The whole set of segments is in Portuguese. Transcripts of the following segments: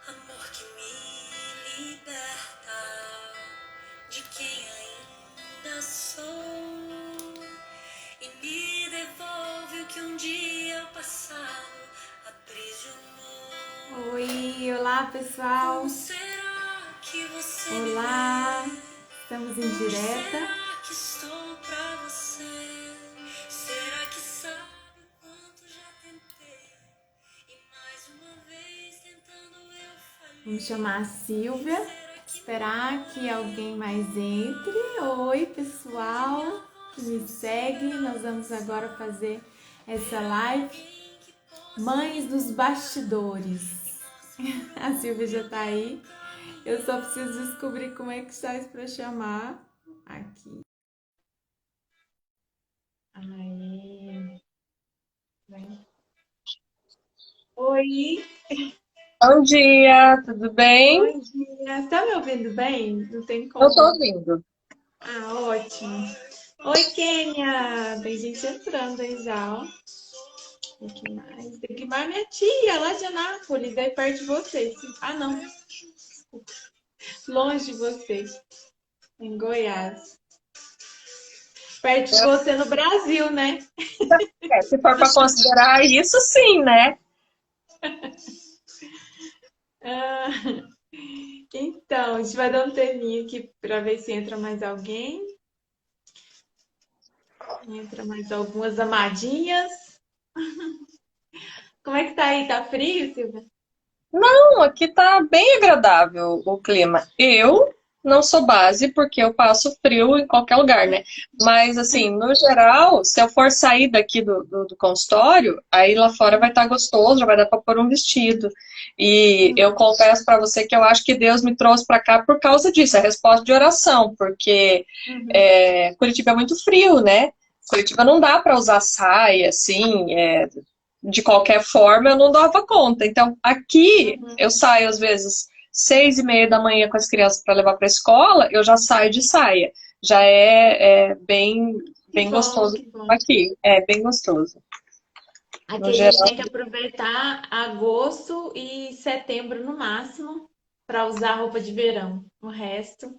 Amor que me liberta de quem ainda sou e me devolve o que um dia passado aprisionou. Oi, olá pessoal. Como será que você Olá, me vê? estamos em Onde direta. será que estou pra você? Será que sabe o quanto já tentei? E mais uma vez tentando eu falhei. Vamos chamar a Silvia, esperar que alguém mais entre. Oi pessoal que me segue, nós vamos agora fazer essa live Mães dos Bastidores. A Silvia já tá aí. Eu só preciso descobrir como é que está isso para chamar. Aqui. Aí. Vem. Oi. Bom dia, tudo bem? Bom dia. Tá me ouvindo bem? Não tem Eu tô como. ouvindo. Ah, ótimo. Oi, Kênia. Tem gente entrando aí já, ó. Tem que mais minha tia, lá de Anápolis, aí perto de vocês. Ah, não. Longe de vocês. Em Goiás. Perto de você no Brasil, né? Se for para considerar isso, sim, né? Ah, então, a gente vai dar um teminho aqui para ver se entra mais alguém. Entra mais algumas amadinhas. Como é que tá aí? Tá frio, Silvia? Não, aqui tá bem agradável o clima. Eu não sou base porque eu passo frio em qualquer lugar, né? Mas, assim, no geral, se eu for sair daqui do consultório, aí lá fora vai estar gostoso, já vai dar para pôr um vestido. E eu confesso para você que eu acho que Deus me trouxe para cá por causa disso, é resposta de oração, porque Uhum. Curitiba é muito frio, né? Curitiba não dá para usar saia, assim, de qualquer forma, eu não dava conta. Então, aqui Uhum. eu saio às vezes 6:30 da manhã com as crianças para levar para a escola, eu já saio de saia. Já é bem, Que bem bom, gostoso que bom. aqui. É bem gostoso. Aqui No a gente geral, tem que aproveitar agosto e setembro no máximo para usar roupa de verão. O resto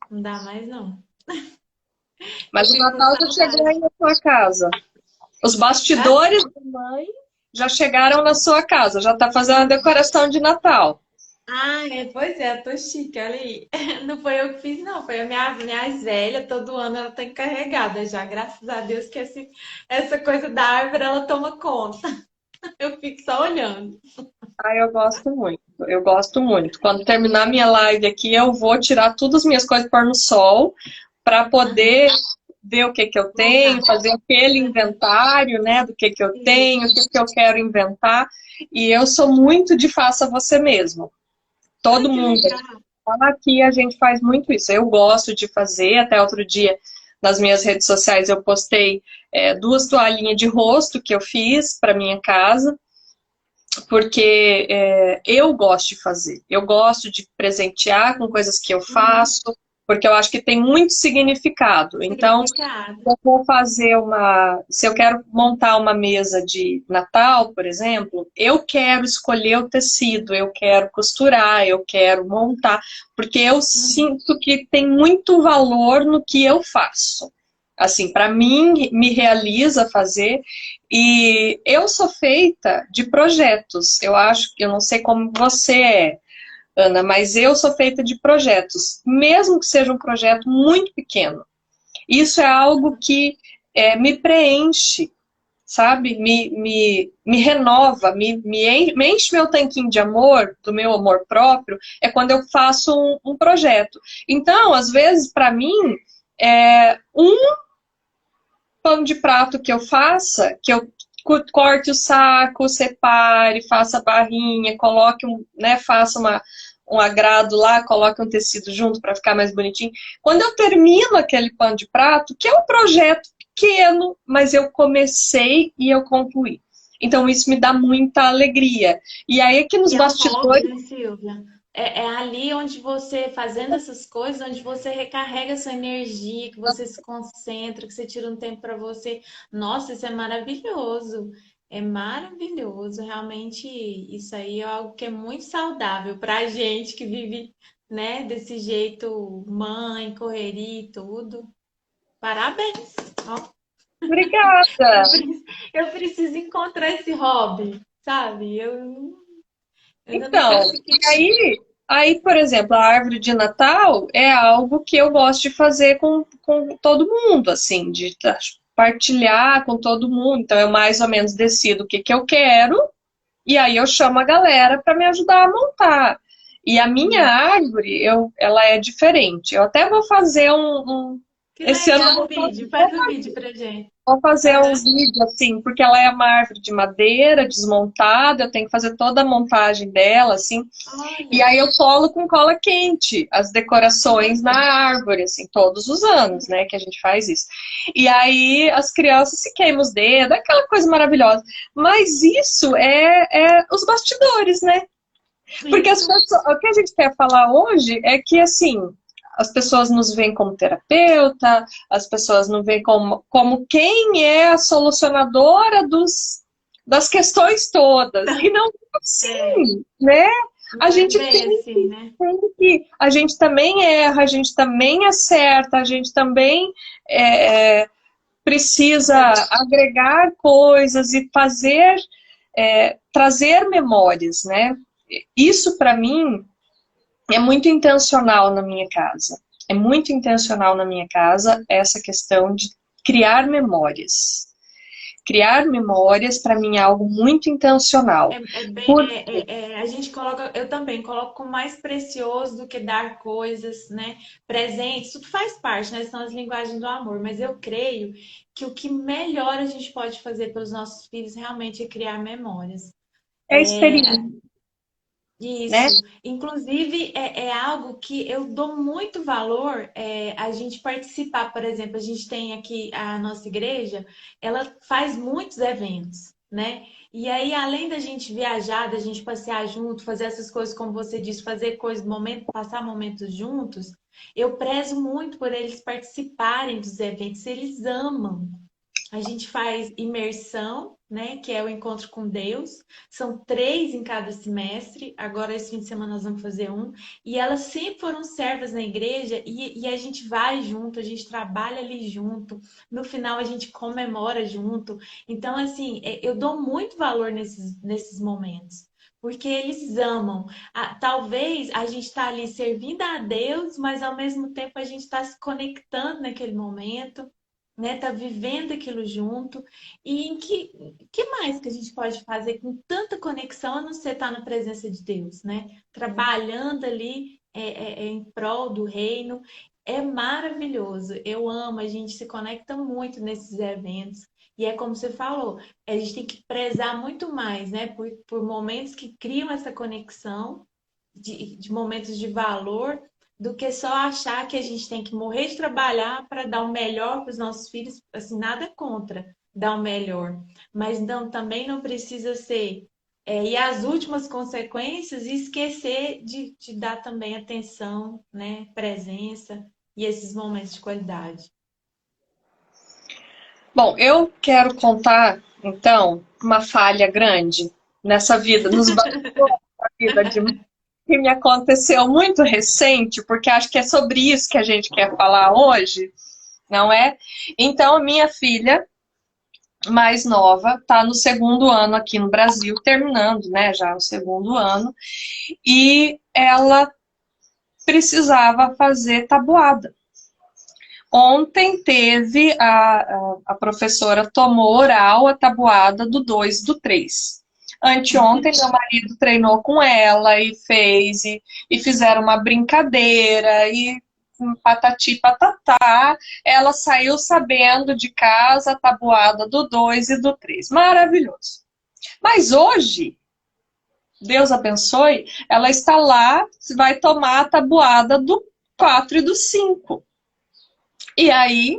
não dá mais não. Eu mas o fico com Natal já chegou saudade. aí na sua casa. Os Hã? bastidores da mãe já chegaram na sua casa, já está fazendo a decoração de Natal. Ah, pois é, eu tô chique, olha aí. Não foi eu que fiz, não, foi a minha velha, todo ano ela tá encarregada já, graças a Deus que essa coisa da árvore ela toma conta. Eu fico só olhando. Ah, eu gosto muito, eu gosto muito. Quando terminar minha live aqui, eu vou tirar todas as minhas coisas pôr no sol para Aham. poder ver o que que eu Montar. tenho, fazer aquele Uhum. inventário, né, do que eu tenho, o Isso. que que eu quero inventar. E eu sou muito de faça você mesmo. Ai, Todo que mundo legal. aqui a gente faz muito isso. Eu gosto de fazer. Até outro dia nas minhas redes sociais eu postei duas toalhinhas de rosto que eu fiz para minha casa porque eu gosto de fazer, eu gosto de presentear com coisas que eu Uhum. faço, porque eu acho que tem muito significado. Então, Significado. eu vou fazer se eu quero montar uma mesa de Natal, por exemplo, eu quero escolher o tecido, eu quero costurar, eu quero montar, porque eu Uhum. sinto que tem muito valor no que eu faço. Assim, para mim, me realiza fazer, e eu sou feita de projetos. Eu acho que eu não sei como você é, Ana, mas eu sou feita de projetos, mesmo que seja um projeto muito pequeno. Isso é algo que me preenche, sabe? Me renova, me enche meu tanquinho de amor, do meu amor próprio, é quando eu faço um projeto. Então, às vezes, para mim, um pano de prato que eu faça, que eu corte o saco, separe, faça a barrinha, coloque né, faça um agrado lá, coloque um tecido junto para ficar mais bonitinho. Quando eu termino aquele pano de prato, que é um projeto pequeno, mas eu comecei e eu concluí. Então isso me dá muita alegria. E aí aqui nos E é um hobby, bastidores, né, Silvia? É ali onde você, fazendo essas coisas, onde você recarrega sua energia, que você se concentra, que você tira um tempo para você. Nossa, isso é maravilhoso. É maravilhoso, realmente isso aí é algo que é muito saudável para a gente que vive, né, desse jeito, mãe, correria e tudo. Parabéns! Ó, Obrigada! eu preciso encontrar esse hobby, sabe? Eu ainda não Então, consegui. aí, por exemplo, a árvore de Natal é algo que eu gosto de fazer com todo mundo, assim, de partilhar com todo mundo. Então, eu mais ou menos decido o que que eu quero e aí eu chamo a galera para me ajudar a montar. E a minha Hum, árvore, ela é diferente. Eu até vou fazer que esse ano eu legal o vídeo, faz o vídeo pra gente. vou fazer uns Aham. vídeos assim, porque ela é uma árvore de madeira desmontada, eu tenho que fazer toda a montagem dela, assim. E Olha, aí eu colo com cola quente as decorações na árvore, assim, todos os anos, né, que a gente faz isso. E aí as crianças se queimam os dedos, aquela coisa maravilhosa. Mas isso é os bastidores, né? Porque isso. o que a gente quer falar hoje é que, assim, as pessoas nos veem como terapeuta, as pessoas nos veem como quem é a solucionadora das questões todas. E não é É, assim, né? A não é gente bem assim, né? a gente também erra, a gente também acerta, a gente também é, precisa agregar coisas e trazer memórias, né? Isso para mim é muito intencional na minha casa. É muito intencional na minha casa essa questão de criar memórias. Criar memórias para mim é algo muito intencional. É bem, Por a gente coloca, eu também coloco como mais precioso do que dar coisas, né? Presentes, tudo faz parte, né? São as linguagens do amor, mas eu creio que o que melhor a gente pode fazer pelos nossos filhos realmente é criar memórias. é experiência, né? Isso, inclusive é algo que eu dou muito valor a gente participar, por exemplo, a gente tem aqui a nossa igreja, ela faz muitos eventos, né? E aí, além da gente viajar, da gente passear junto, fazer essas coisas, como você disse, fazer coisas, momento, passar momentos juntos, eu prezo muito por eles participarem dos eventos, eles amam. A gente faz imersão, né, que é o encontro com Deus. São 3 em cada semestre. Agora, esse fim de semana, nós vamos fazer um. E elas sempre foram servas na igreja e a gente vai junto, a gente trabalha ali junto. No final, a gente comemora junto. Então, assim, eu dou muito valor nesses momentos. Porque eles amam. Talvez a gente está ali servindo a Deus, mas ao mesmo tempo a gente está se conectando naquele momento, né? Tá vivendo aquilo junto. E em que mais que a gente pode fazer com tanta conexão a não ser estar na presença de Deus, né? Trabalhando ali em prol do reino. É maravilhoso. Eu amo, a gente se conecta muito nesses eventos. E é como você falou, a gente tem que prezar muito mais, né? Por momentos que criam essa conexão, de momentos de valor, do que só achar que a gente tem que morrer de trabalhar para dar o melhor para os nossos filhos. Assim, nada contra dar o melhor, mas não, também não precisa ser. E as últimas consequências, e esquecer de dar também atenção, né, presença e esses momentos de qualidade. Bom, eu quero contar, então, uma falha grande nessa vida, nos bastidores da vida que me aconteceu muito recente, porque acho que é sobre isso que a gente quer falar hoje, não é? Então, minha filha mais nova está no segundo ano aqui no Brasil, terminando, né, já o segundo ano, e ela precisava fazer tabuada. Ontem teve a professora tomou oral a tabuada do 2 e do 3. Anteontem meu marido treinou com ela e fez, e fizeram uma brincadeira, e patati patatá, ela saiu sabendo de casa a tabuada do 2 e do 3. Maravilhoso. Mas hoje, Deus abençoe, ela está lá, vai tomar a tabuada do 4 e do 5. E aí,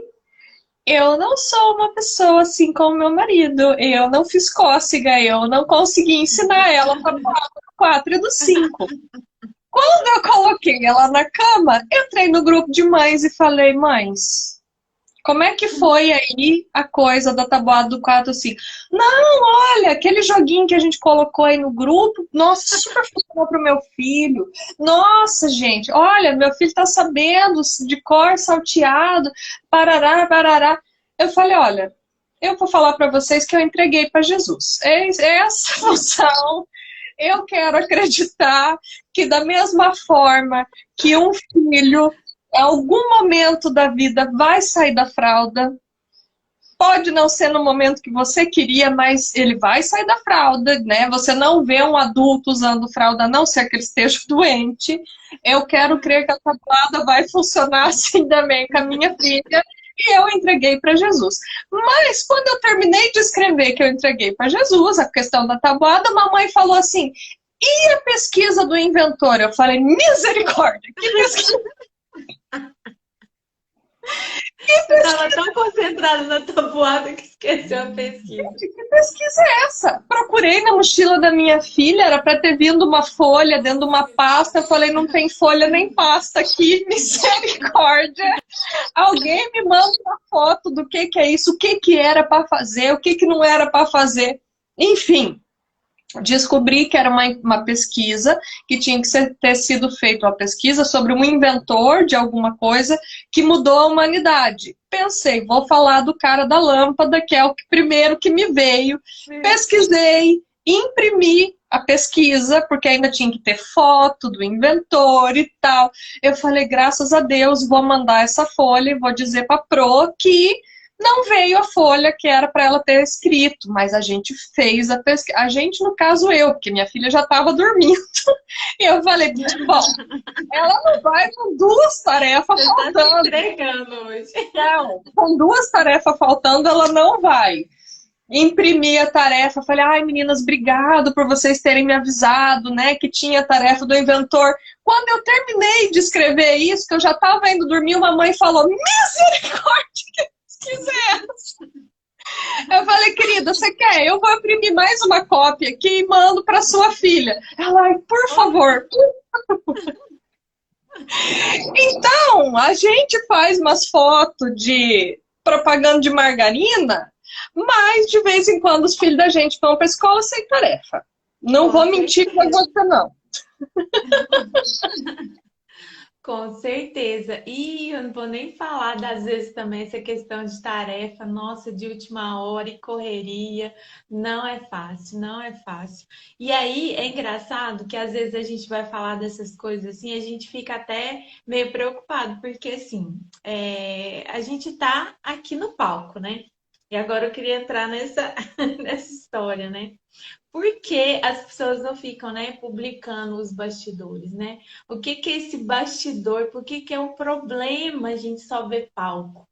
eu não sou uma pessoa assim como meu marido. Eu não fiz cócega, eu não consegui ensinar ela para falar do 4 e do 5. Quando eu coloquei ela na cama, entrei no grupo de mães e falei: mães, Como é que foi aí a coisa da tabuada do 4, 5? Não, olha, aquele joguinho que a gente colocou aí no grupo, nossa, super funcionou pro meu filho. Nossa, gente, olha, meu filho tá sabendo de cor salteado, parará, parará. Eu falei, olha, eu vou falar para vocês que eu entreguei para Jesus. Essa função, eu quero acreditar que da mesma forma que um filho em algum momento da vida vai sair da fralda. Pode não ser no momento que você queria, mas ele vai sair da fralda, né? Você não vê um adulto usando fralda, a não ser que ele esteja doente. Eu quero crer que a tabuada vai funcionar assim também com a minha filha. E eu entreguei para Jesus. Mas quando eu terminei de escrever que eu entreguei para Jesus, a questão da tabuada, a mamãe falou assim: e a pesquisa do inventor? Eu falei: misericórdia, que pesquisa? Você estava tão concentrada na tabuada que esqueceu a pesquisa. Que pesquisa é essa? Procurei na mochila da minha filha, era para ter vindo uma folha dentro de uma pasta. Eu falei, não tem folha nem pasta aqui, misericórdia. Alguém me manda uma foto do que é isso, o que era para fazer, o que não era para fazer. Enfim, descobri que era uma pesquisa, que tinha que ter sido feita uma pesquisa sobre um inventor de alguma coisa que mudou a humanidade. Pensei, vou falar do cara da lâmpada, que é o primeiro que me veio. Pesquisei, imprimi a pesquisa, porque ainda tinha que ter foto do inventor e tal. Eu falei, graças a Deus, vou mandar essa folha e vou dizer para a Pro que não veio a folha que era para ela ter escrito, mas a gente fez a pesquisa. A gente, no caso, eu, porque minha filha já estava dormindo. E eu falei, bom, ela não vai com duas tarefas Você faltando. tá se entregando hoje. Não, com duas tarefas faltando, ela não vai. Imprimi a tarefa, falei, ai meninas, obrigado por vocês terem me avisado, né, que tinha a tarefa do inventor. Quando eu terminei de escrever isso, que eu já estava indo dormir, uma mãe falou, misericórdia, quiser. Eu falei, querida, você quer? Eu vou imprimir mais uma cópia aqui e mando para sua filha. Ela, ai, por favor. Então, a gente faz umas fotos de propaganda de margarina, mas de vez em quando os filhos da gente vão para a escola sem tarefa. Não vou mentir para você, não. Com certeza. E eu não vou nem falar das vezes também essa questão de tarefa, nossa, de última hora e correria. Não é fácil, não é fácil. E aí é engraçado que às vezes a gente vai falar dessas coisas assim, a gente fica até meio preocupado, porque assim, a gente tá aqui no palco, né? E agora eu queria entrar nessa, nessa história, né? Por que as pessoas não ficam, né, publicando os bastidores, né? O que que é esse bastidor? Por que que é um problema a gente só ver palco,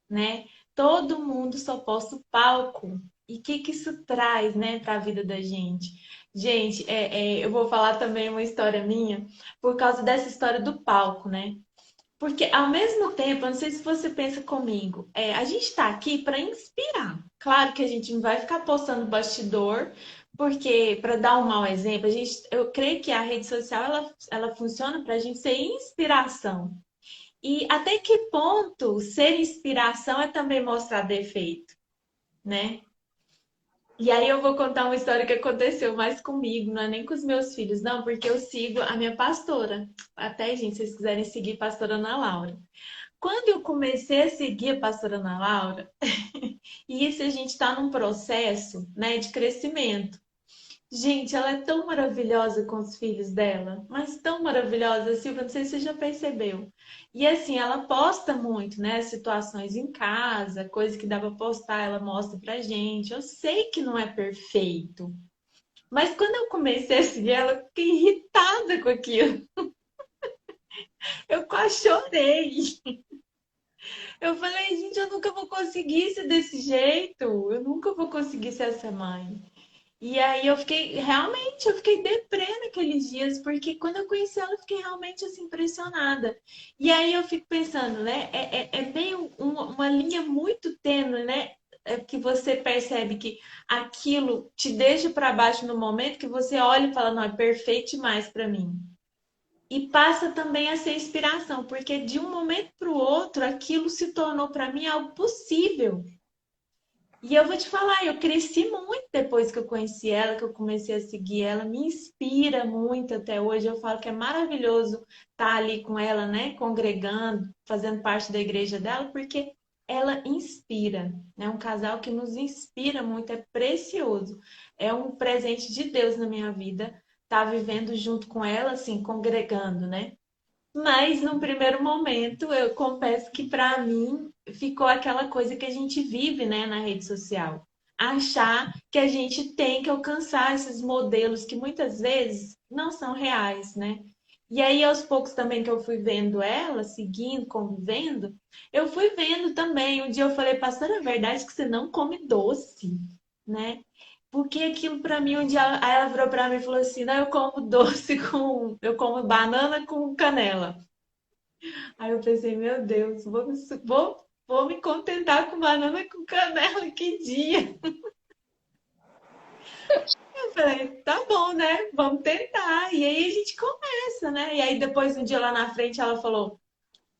né? Todo mundo só posta o palco. E o que que isso traz, né, para a vida da gente? Gente, eu vou falar também uma história minha por causa dessa história do palco, né? Porque ao mesmo tempo, eu não sei se você pensa comigo, a gente está aqui para inspirar. Claro que a gente não vai ficar postando bastidor, porque, para dar um mau exemplo, eu creio que a rede social ela funciona para a gente ser inspiração. E até que ponto ser inspiração é também mostrar defeito, né? E aí eu vou contar uma história que aconteceu mais comigo, não é nem com os meus filhos, não, porque eu sigo a minha pastora. Até, gente, se vocês quiserem seguir a pastora Ana Laura. Quando eu comecei a seguir a pastora Ana Laura, e isso a gente está num processo, né, de crescimento. Gente, ela é tão maravilhosa com os filhos dela, mas tão maravilhosa, Silvia, não sei se você já percebeu. E assim, ela posta muito, né, situações em casa, coisas que dá pra postar, ela mostra pra gente. Eu sei que não é perfeito, mas quando eu comecei a seguir ela, eu fiquei irritada com aquilo. Eu quase chorei. Eu falei, gente, eu nunca vou conseguir ser desse jeito. Eu nunca vou conseguir ser essa mãe. E aí realmente, eu fiquei deprê naqueles dias, porque quando eu conheci ela, eu fiquei realmente assim, impressionada. E aí eu fico pensando, né? É meio uma linha muito tênue, né? Que você percebe que aquilo te deixa para baixo no momento que você olha e fala, não, é perfeito demais para mim. e passa também a ser inspiração, porque de um momento para o outro aquilo se tornou para mim algo possível. E eu vou te falar, eu cresci muito depois que eu conheci ela, que eu comecei a seguir ela, me inspira muito até hoje. Eu falo que é maravilhoso estar ali com ela, né, congregando, fazendo parte da igreja dela, porque ela inspira, né? Um casal que nos inspira muito, é precioso. É um presente de Deus na minha vida, estar vivendo junto com ela, assim, congregando, né? Mas no primeiro momento, eu confesso que para mim ficou aquela coisa que a gente vive, né, na rede social. Achar que a gente tem que alcançar esses modelos que muitas vezes não são reais, né? E aí, aos poucos também que eu fui vendo ela, seguindo, convivendo, eu fui vendo também. Um dia eu falei, pastora, é verdade que você não come doce, né? Porque aquilo para mim, um dia aí ela virou para mim e falou assim: não, eu como doce com. Eu como banana com canela. Aí eu pensei, meu Deus, vou me contentar com banana com canela, que dia. Eu falei, tá bom, né? Vamos tentar. E aí a gente começa, né? E aí depois, um dia lá na frente, ela falou: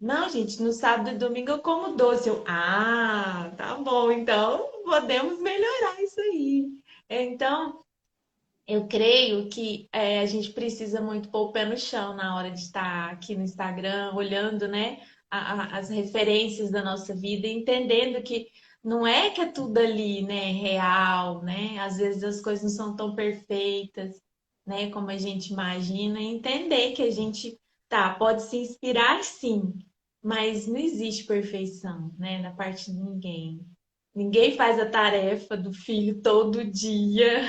não, gente, no sábado e domingo eu como doce. Tá bom, então podemos melhorar isso aí. Então, eu creio que a gente precisa muito pôr o pé no chão na hora de estar aqui no Instagram, olhando, né, as referências da nossa vida, entendendo que não é que é tudo ali, né, real, né? Às vezes as coisas não são tão perfeitas, né, como a gente imagina, e entender que a gente, tá, pode se inspirar sim, mas não existe perfeição, né, na parte de ninguém. Ninguém faz a tarefa do filho todo dia.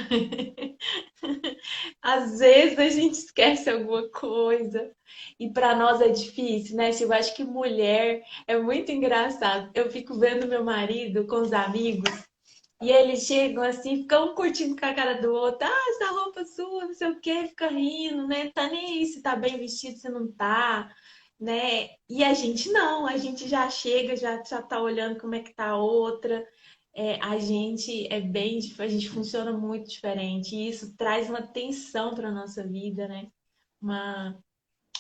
Às vezes a gente esquece alguma coisa e para nós é difícil, né? Eu acho que mulher é muito engraçado. Eu fico vendo meu marido com os amigos e eles chegam assim, ficam um curtindo com a cara do outro. Ah, essa roupa sua, não sei o quê, fica rindo, né? Tá nem aí se tá bem vestido, se não tá, né? E a gente não, a gente já chega, já tá olhando como é que tá a outra. A gente é bem, a gente funciona muito diferente e isso traz uma tensão para nossa vida, né? Uma,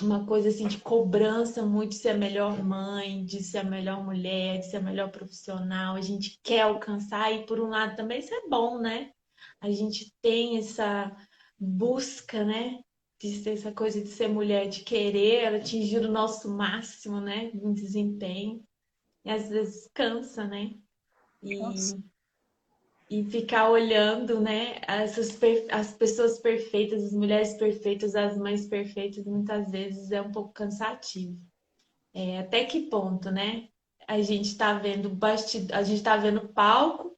uma coisa assim de cobrança muito de ser a melhor mãe, de ser a melhor mulher, de ser a melhor profissional. A gente quer alcançar e por um lado também isso é bom, né? A gente tem essa busca, né? De ser essa coisa de ser mulher, de querer atingir o nosso máximo, né? De desempenho. E às vezes cansa, né? Nossa. E ficar olhando, né, as pessoas perfeitas, as mulheres perfeitas, as mães perfeitas, muitas vezes é um pouco cansativo. Até que ponto, né? A gente está vendo a gente está vendo palco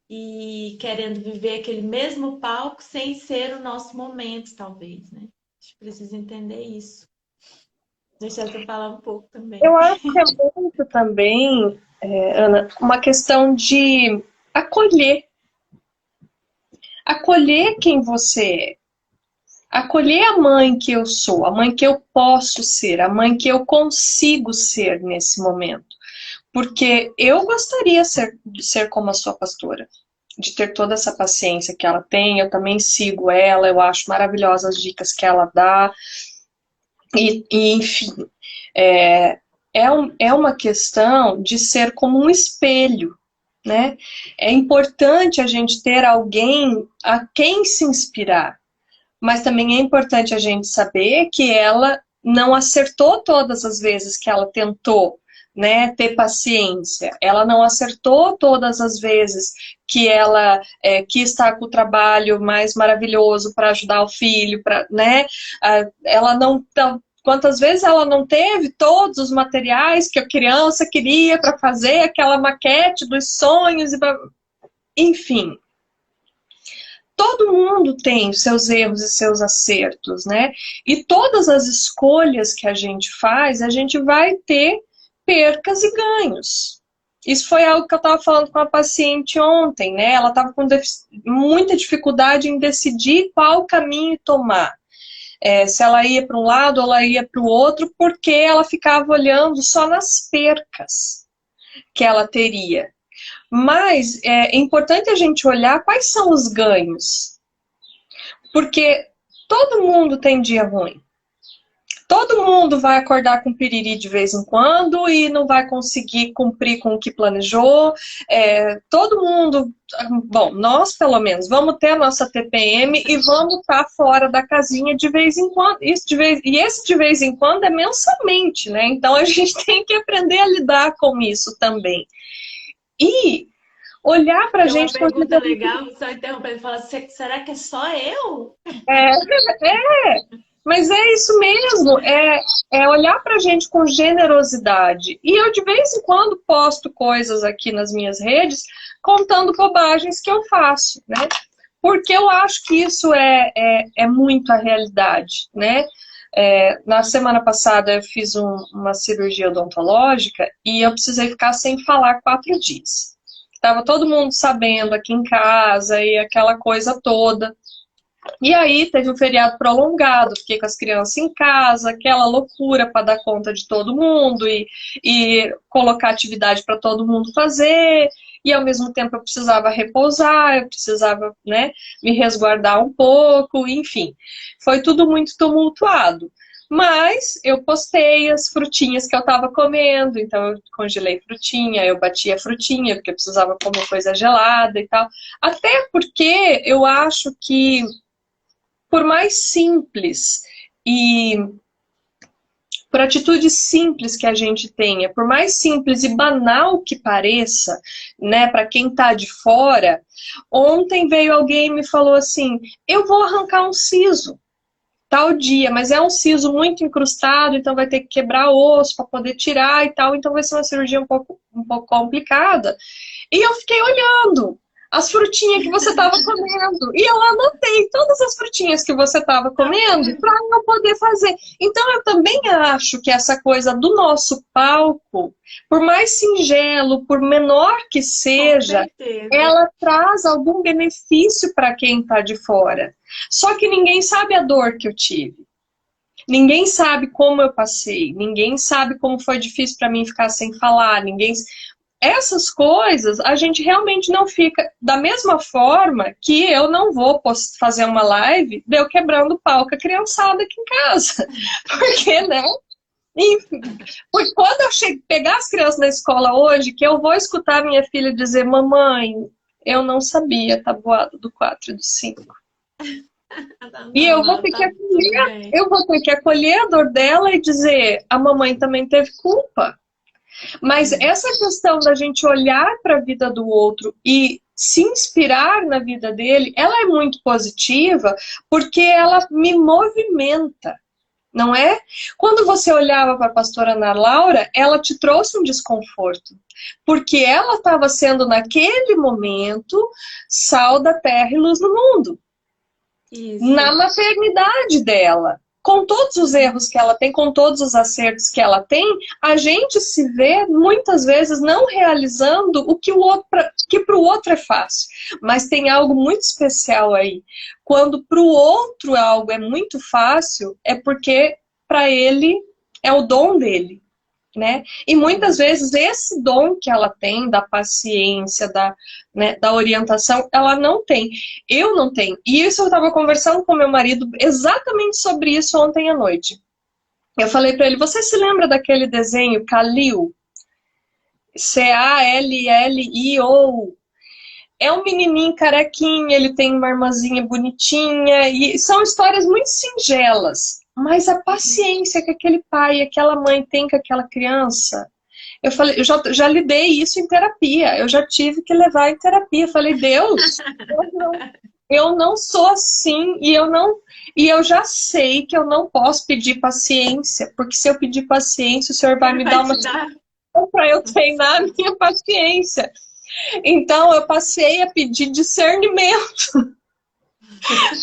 e querendo viver aquele mesmo palco sem ser o nosso momento, talvez, né? A gente precisa entender isso. Deixa eu falar um pouco também. Eu acho que é muito também, Ana, uma questão de acolher. Acolher quem você é. Acolher a mãe que eu sou, a mãe que eu posso ser, a mãe que eu consigo ser nesse momento. Porque eu gostaria de ser como a sua pastora, de ter toda essa paciência que ela tem. Eu também sigo ela, eu acho maravilhosas as dicas que ela dá. Enfim, é, é uma questão de ser como um espelho, né? É importante a gente ter alguém a quem se inspirar, mas também é importante a gente saber que ela não acertou todas as vezes que ela tentou, né, ter paciência. Ela não acertou todas as vezes que ela quis estar com o trabalho mais maravilhoso para ajudar o filho, né? Ela não quantas vezes ela não teve todos os materiais que a criança queria para fazer aquela maquete dos sonhos, enfim. Todo mundo tem os seus erros e seus acertos, né? E todas as escolhas que a gente faz, a gente vai ter percas e ganhos. Isso foi algo que eu estava falando com a paciente ontem, né? Ela estava com muita dificuldade em decidir qual caminho tomar. Se ela ia para um lado ou ela ia para o outro, porque ela ficava olhando só nas percas que ela teria. Mas é importante a gente olhar quais são os ganhos. Porque todo mundo tem dia ruim. Todo mundo vai acordar com piriri de vez em quando e não vai conseguir cumprir com o que planejou. Todo mundo, bom, nós pelo menos, vamos ter a nossa TPM e vamos estar fora da casinha de vez em quando. E esse de vez em quando é mensalmente, né? Então a gente tem que aprender a lidar com isso também. E olhar pra Tem uma gente... pergunta legal, só interrompendo, fala, será que é só eu? É, mas é isso mesmo, é olhar pra gente com generosidade. E eu, de vez em quando, posto coisas aqui nas minhas redes, contando bobagens que eu faço, né? Porque eu acho que isso é muito a realidade, né? Na semana passada eu fiz uma cirurgia odontológica e eu precisei ficar sem falar 4 dias. Tava todo mundo sabendo aqui em casa e aquela coisa toda. E aí teve um feriado prolongado, fiquei com as crianças em casa, aquela loucura para dar conta de todo mundo e colocar atividade para todo mundo fazer. E ao mesmo tempo eu precisava repousar, eu precisava, né, me resguardar um pouco, enfim. Foi tudo muito tumultuado. Mas eu postei as frutinhas que eu estava comendo, então eu congelei frutinha, eu bati a frutinha, porque eu precisava comer coisa gelada e tal. Até porque eu acho que por mais simples e por atitudes simples que a gente tenha, por mais simples e banal que pareça, né, para quem está de fora, ontem veio alguém e me falou assim, eu vou arrancar um siso tal dia, mas é um siso muito incrustado, então vai ter que quebrar osso para poder tirar e tal, então vai ser uma cirurgia um pouco complicada. E eu fiquei olhando as frutinhas que você estava comendo. E eu anotei todas as frutinhas que você estava comendo para eu poder fazer. Então eu também acho que essa coisa do nosso palco, por mais singelo, por menor que seja, ela traz algum benefício para quem está de fora. Só que ninguém sabe a dor que eu tive. Ninguém sabe como eu passei. Ninguém sabe como foi difícil para mim ficar sem falar. Essas coisas a gente realmente não fica da mesma forma que eu não vou fazer uma live de eu quebrando pau com a criançada aqui em casa. Porque, né? Enfim, porque quando eu pegar as crianças na escola hoje, que eu vou escutar minha filha dizer, mamãe, eu não sabia a tabuada do 4 e do 5. E eu vou ter que acolher a dor dela e dizer, a mamãe também teve culpa. Mas essa questão da gente olhar para a vida do outro e se inspirar na vida dele, ela é muito positiva porque ela me movimenta, não é? Quando você olhava para a pastora Ana Laura, ela te trouxe um desconforto, porque ela estava sendo naquele momento sal da terra e luz do mundo. Isso. Na maternidade dela. Com todos os erros que ela tem, com todos os acertos que ela tem, a gente se vê muitas vezes não realizando o que para o outro é fácil. Mas tem algo muito especial aí. Quando para o outro algo é muito fácil, é porque para ele é o dom dele. Né? E muitas vezes esse dom que ela tem, da paciência, da orientação, ela não tem. Eu não tenho. E isso eu estava conversando com meu marido exatamente sobre isso ontem à noite. Eu falei para ele, você se lembra daquele desenho Kalil? C-A-L-L-I-O. É um menininho carequinha, ele tem uma irmãzinha bonitinha, e são histórias muito singelas. Mas a paciência que aquele pai e aquela mãe tem com aquela criança, eu falei, eu já lidei isso em terapia, eu já tive que levar em terapia. Eu falei, Deus, eu não sou assim e eu já sei que eu não posso pedir paciência, porque se eu pedir paciência, o Senhor vai me dar uma para eu treinar a minha paciência. Então eu passei a pedir discernimento.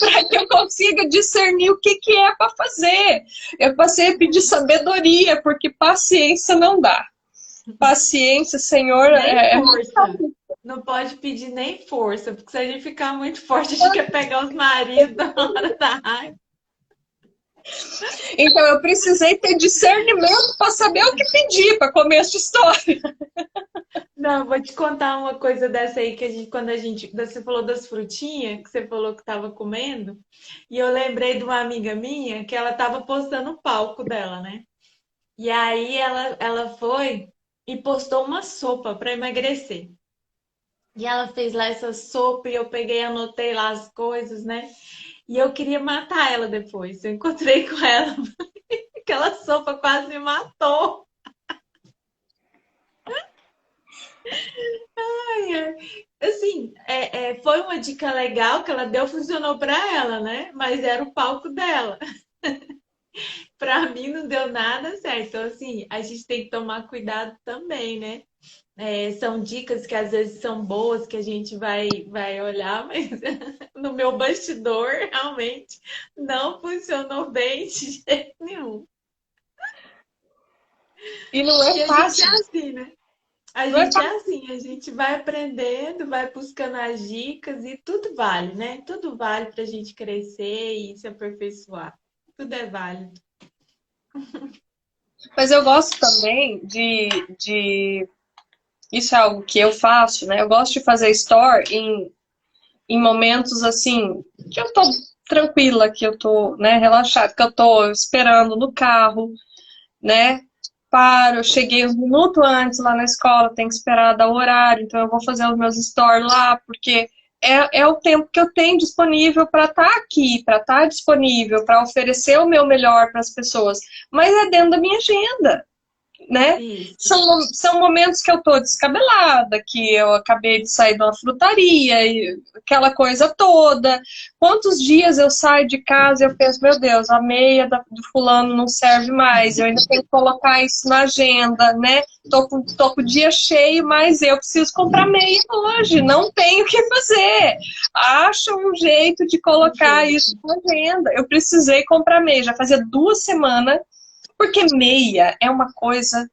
Para que eu consiga discernir o que é para fazer. Eu passei a pedir sabedoria, porque paciência não dá. Paciência, Senhor, nem força. Não pode pedir nem força, porque se a gente ficar muito forte, a gente quer pegar os maridos na hora da raiva. Então eu precisei ter discernimento para saber o que pedir para comer essa história. Não, vou te contar uma coisa dessa aí que você falou das frutinhas, que você falou que estava comendo, e eu lembrei de uma amiga minha que ela estava postando o palco dela, né? E aí ela foi e postou uma sopa para emagrecer. E ela fez lá essa sopa e eu peguei e anotei lá as coisas, né? E eu queria matar ela depois. Eu encontrei com ela, aquela sopa quase me matou. Ai, assim, foi uma dica legal que ela deu, funcionou para ela, né? Mas era o palco dela. Para mim não deu nada certo. Então, assim, a gente tem que tomar cuidado também, né? São dicas que às vezes são boas, que a gente vai olhar, mas no meu bastidor realmente não funcionou bem de jeito nenhum. E não E é a gente é fácil. assim, né? A Não é gente fácil. é assim, a gente vai aprendendo, vai buscando as dicas e tudo vale, né? Tudo vale para a gente crescer e se aperfeiçoar. Tudo é válido. Mas eu gosto também de. Isso é algo que eu faço, né? Eu gosto de fazer store em momentos assim, que eu tô tranquila, que eu tô, né, relaxada, que eu tô esperando no carro, né? Paro, eu cheguei um minuto antes lá na escola, tenho que esperar dar o horário, então eu vou fazer os meus stories lá, porque é o tempo que eu tenho disponível para estar aqui, para estar disponível, para oferecer o meu melhor para as pessoas, mas é dentro da minha agenda, né? Isso. São momentos que eu tô descabelada, que eu acabei de sair de uma frutaria, e aquela coisa toda. Quantos dias eu saio de casa e eu penso, meu Deus, a meia do fulano não serve mais, eu ainda tenho que colocar isso na agenda, né? Tô com o dia cheio, mas eu preciso comprar meia hoje, não tenho o que fazer. Acha um jeito de colocar isso na agenda. Eu precisei comprar meia, já fazia 2 semanas, porque meia é uma coisa.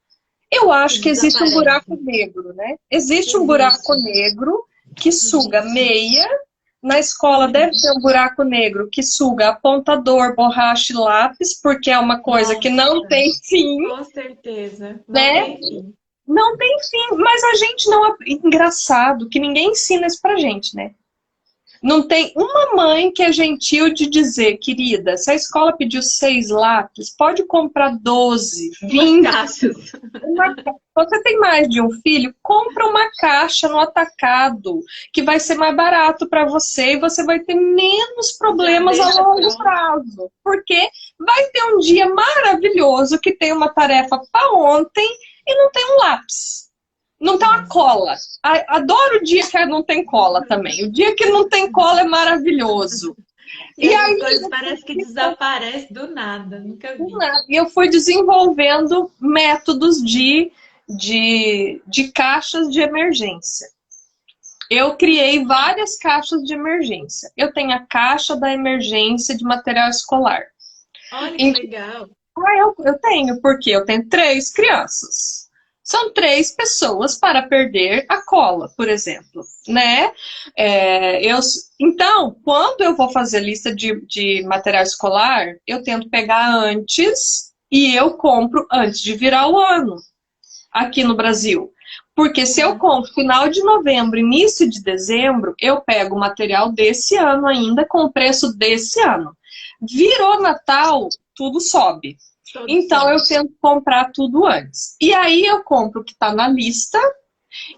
Eu Que acho que existe um buraco desaparece. negro, né? Existe um buraco Existe. negro que suga Existe. meia. Na escola deve ter um buraco negro que suga apontador, borracha e lápis, porque é uma coisa que Nossa, não tem fim, com certeza. Não né? tem fim. Não tem fim, mas a gente não. Engraçado que ninguém ensina isso pra gente, né? Não tem uma mãe que é gentil de dizer, querida, se a escola pediu 6 lápis, pode comprar 12, Umas 20. caixas. Você tem mais de um filho? Compra uma caixa no atacado, que vai ser mais barato para você e você vai ter menos Já problemas a deixa longo pronto. prazo. Porque vai ter um dia maravilhoso que tem uma tarefa para ontem e não tem um lápis. Não tem uma Nossa. cola. Adoro o dia que não tem cola também. O dia que não tem cola é maravilhoso. E E essas aí, coisas parece que desaparecem do nada. Nunca vi. eu fui desenvolvendo métodos de caixas de emergência. Eu criei várias caixas de emergência. Eu tenho a caixa da emergência de material escolar. Olha que Em legal. eu tenho, porque eu tenho 3 crianças. São 3 pessoas para perder a cola, por exemplo, né? Então, quando eu vou fazer lista de material escolar, eu tento pegar antes e eu compro antes de virar o ano aqui no Brasil. Porque se eu compro final de novembro, início de dezembro, eu pego o material desse ano ainda com o preço desse ano. Virou Natal, tudo sobe. Todo Então eu sobe. tento comprar tudo antes. E aí eu compro o que está na lista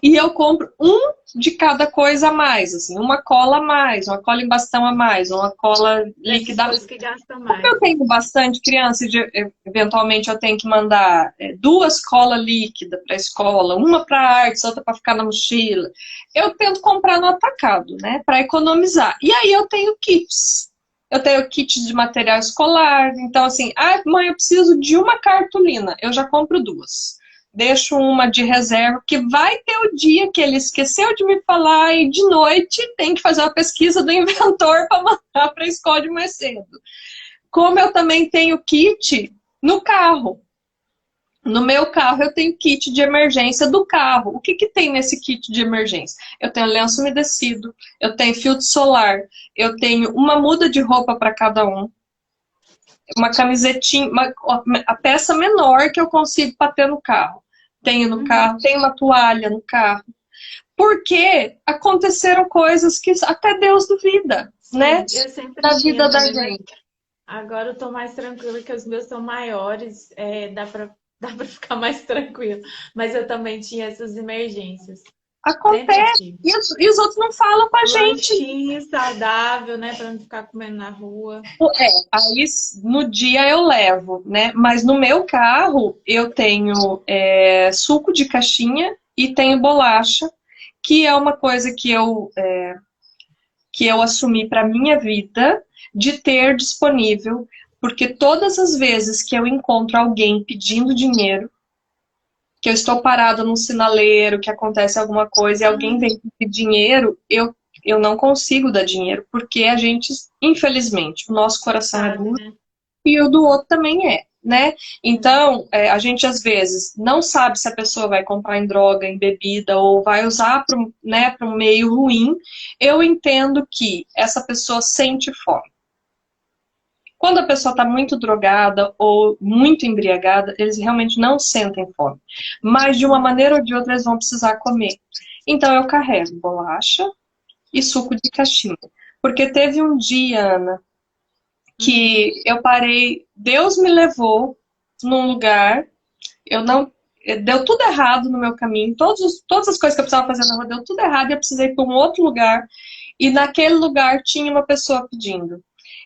e eu compro um de cada coisa a mais, assim, uma cola a mais, uma cola em bastão a mais, uma cola Dessas líquida a coisas mais. que gastam Porque mais. eu tenho bastante criança e eventualmente eu tenho que mandar 2 colas líquidas para a escola, uma para artes, outra para ficar na mochila. Eu tento comprar no atacado, né, para economizar. E aí eu tenho kits. Eu tenho kits de material escolar. Então, assim, mãe, eu preciso de uma cartolina. Eu já compro 2. Deixo uma de reserva, que vai ter o dia que ele esqueceu de me falar e de noite tem que fazer uma pesquisa do inventor para mandar para a escola de mais cedo. Como eu também tenho kit no carro. No meu carro eu tenho kit de emergência do carro. O que tem nesse kit de emergência? Eu tenho lenço umedecido, eu tenho filtro solar, eu tenho uma muda de roupa para cada um, uma camisetinha, a peça menor que eu consigo para ter no carro. Tenho no carro, tenho uma toalha no carro. Porque aconteceram coisas que até Deus duvida, né? Eu sempre Da tinha vida da também, mas gente. agora eu tô mais tranquila que os meus são maiores, dá pra ficar mais tranquila. Mas eu também tinha essas emergências. Sempre Acontece. tive. E os outros não falam com a gente. Lanchinho saudável, né? Pra não ficar comendo na rua. Aí no dia eu levo, né? Mas no meu carro eu tenho suco de caixinha e tenho bolacha, que é uma coisa que eu assumi para minha vida de ter disponível, porque todas as vezes que eu encontro alguém pedindo dinheiro, que eu estou parado num sinaleiro, que acontece alguma coisa e alguém vem pedir dinheiro, eu não consigo dar dinheiro, porque a gente, infelizmente, o nosso coração é Sabe, duro né? e o do outro também é, né? Então, a gente às vezes não sabe se a pessoa vai comprar em droga, em bebida, ou vai usar para né, um meio ruim. Eu entendo que essa pessoa sente fome. Quando a pessoa está muito drogada ou muito embriagada, eles realmente não sentem fome. Mas de uma maneira ou de outra eles vão precisar comer. Então eu carrego bolacha e suco de caixinha. Porque teve um dia, Ana, que eu parei, Deus me levou num lugar, eu não, deu tudo errado no meu caminho, todas as coisas que eu precisava fazer na rua deu tudo errado e eu precisei ir para um outro lugar. E naquele lugar tinha uma pessoa pedindo.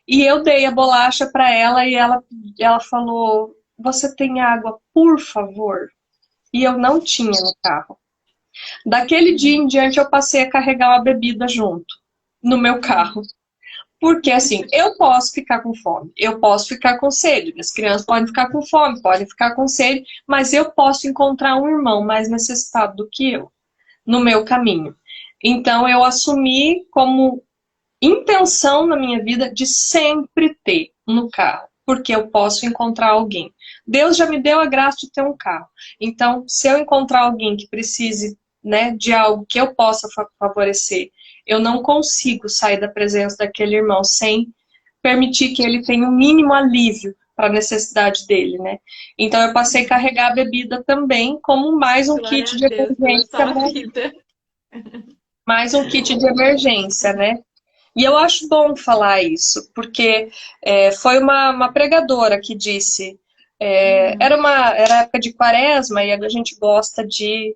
E eu dei a bolacha para ela e ela falou: Você tem água, por favor? E eu não tinha no carro. Daquele dia em diante eu passei a carregar uma bebida junto no meu carro. Porque assim, eu posso ficar com fome, eu posso ficar com sede, minhas crianças podem ficar com fome, podem ficar com sede, mas eu posso encontrar um irmão mais necessitado do que eu no meu caminho. Então eu assumi como intenção na minha vida de sempre ter no carro, porque eu posso encontrar alguém. Deus já me deu a graça de ter um carro. Então, se eu encontrar alguém que precise, né, de algo que eu possa favorecer, eu não consigo sair da presença daquele irmão sem permitir que ele tenha o mínimo alívio para a necessidade dele, né? Então eu passei a carregar a bebida também como mais um Glória kit a de Deus pela emergência, sua né? vida. Mais um kit de emergência, né? E eu acho bom falar isso, porque foi uma pregadora que disse, era época de quaresma e a gente gosta de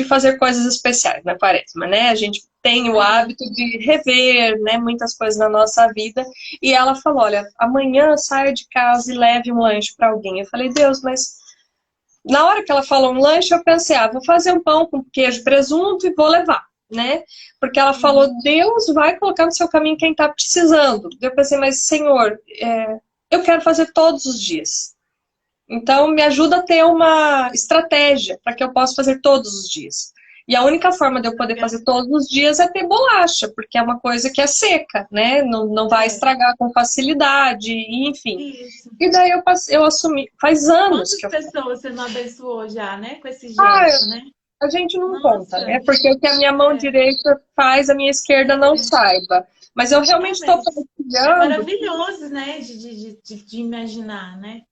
fazer coisas especiais na quaresma, né? A gente tem o hábito de rever, né, muitas coisas na nossa vida. E ela falou, olha, amanhã saia de casa e leve um lanche para alguém. Eu falei, Deus, mas na hora que ela falou um lanche, eu pensei, vou fazer um pão com queijo e presunto e vou levar, né? Porque ela falou, Deus vai colocar no seu caminho quem está precisando. Eu pensei, mas Senhor, eu quero fazer todos os dias. Então, me ajuda a ter uma estratégia para que eu possa fazer todos os dias. E a única forma de eu poder fazer todos os dias é ter bolacha, porque é uma coisa que é seca, né? Não vai estragar com facilidade, enfim. Isso. E daí eu assumi, faz anos Quantas que eu faço. pessoas você não abençoou já, né? Com esse gesto, né? A gente não conta, Nossa, né? Porque o que a minha mão direita faz, a minha esquerda não saiba. Mas eu realmente estou mas é partilhando. maravilhoso, né? De imaginar, né?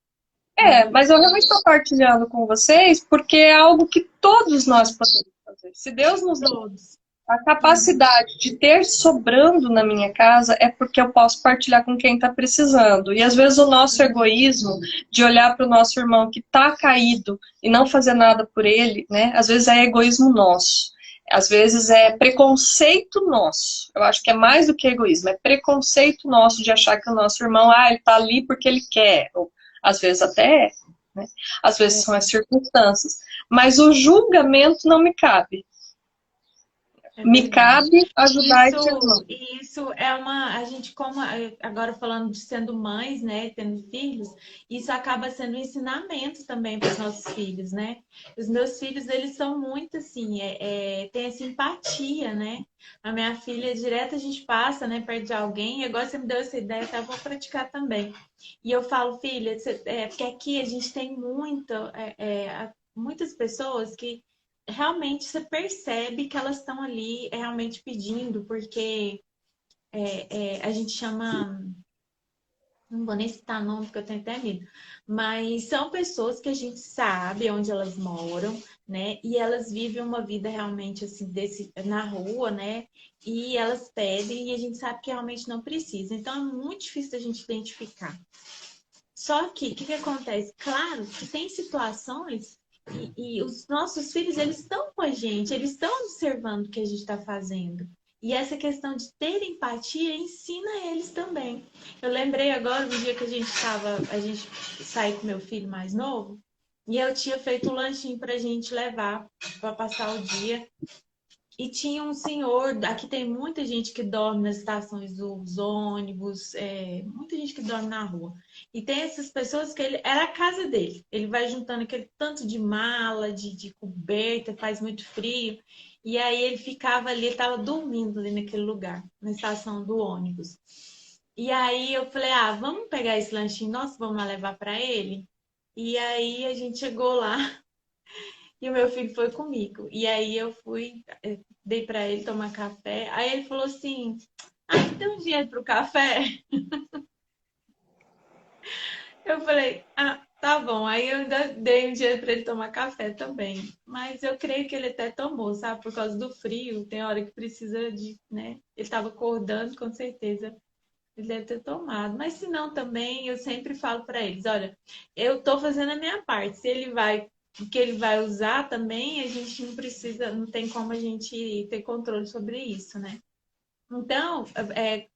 Mas eu realmente estou partilhando com vocês porque é algo que todos nós podemos fazer. Se Deus nos deu Todos. a capacidade de ter sobrando na minha casa, é porque eu posso partilhar com quem está precisando. E às vezes o nosso egoísmo de olhar para o nosso irmão que está caído e não fazer nada por ele, né? Às vezes é egoísmo nosso. Às vezes é preconceito nosso. Eu acho que é mais do que egoísmo, é preconceito nosso de achar que o nosso irmão, ele está ali porque ele quer. Ou, às vezes até é, né? Às vezes são as circunstâncias. Mas o julgamento não me cabe. É Me verdade. cabe ajudar esse irmão. Isso é a gente, como agora falando de sendo mães, né, tendo filhos, isso acaba sendo um ensinamento também para os nossos filhos, né? Os meus filhos, eles são muito assim, tem essa empatia, né? A minha filha, direto a gente passa, né, perto de alguém, e agora você me deu essa ideia, tá? Eu vou praticar também. E eu falo, filha, porque aqui a gente tem muitas pessoas que realmente você percebe que elas estão ali realmente pedindo, porque a gente chama não vou nem citar nome porque eu tenho até medo, mas são pessoas que a gente sabe onde elas moram, né? E elas vivem uma vida realmente assim na rua, né? E elas pedem e a gente sabe que realmente não precisa. Então é muito difícil a gente identificar. Só que o que acontece? Claro que tem situações e os nossos filhos eles estão com a gente, eles estão observando o que a gente está fazendo. E essa questão de ter empatia ensina eles também. Eu lembrei agora do dia que a gente saiu com meu filho mais novo, e eu tinha feito um lanchinho para a gente levar para passar o dia. E tinha um senhor, aqui tem muita gente que dorme nas estações dos ônibus, muita gente que dorme na rua. E tem essas pessoas que era a casa dele. Ele vai juntando aquele tanto de mala, de coberta, faz muito frio. E aí ele ficava ali, ele estava dormindo ali naquele lugar, na estação do ônibus. E aí eu falei, vamos pegar esse lanchinho nosso, vamos lá levar para ele? E aí a gente chegou lá e o meu filho foi comigo. E aí eu fui, dei para ele tomar café. Aí ele falou assim: tem um dinheiro pro café? Eu falei: tá bom. Aí eu ainda dei um dinheiro para ele tomar café também. Mas eu creio que ele até tomou, sabe? Por causa do frio. Tem hora que precisa de, né? Ele estava acordando, com certeza. Ele deve ter tomado. Mas se não também, eu sempre falo para eles: olha, eu tô fazendo a minha parte. Se ele vai o que ele vai usar também, a gente não precisa, não tem como a gente ter controle sobre isso, né? Então,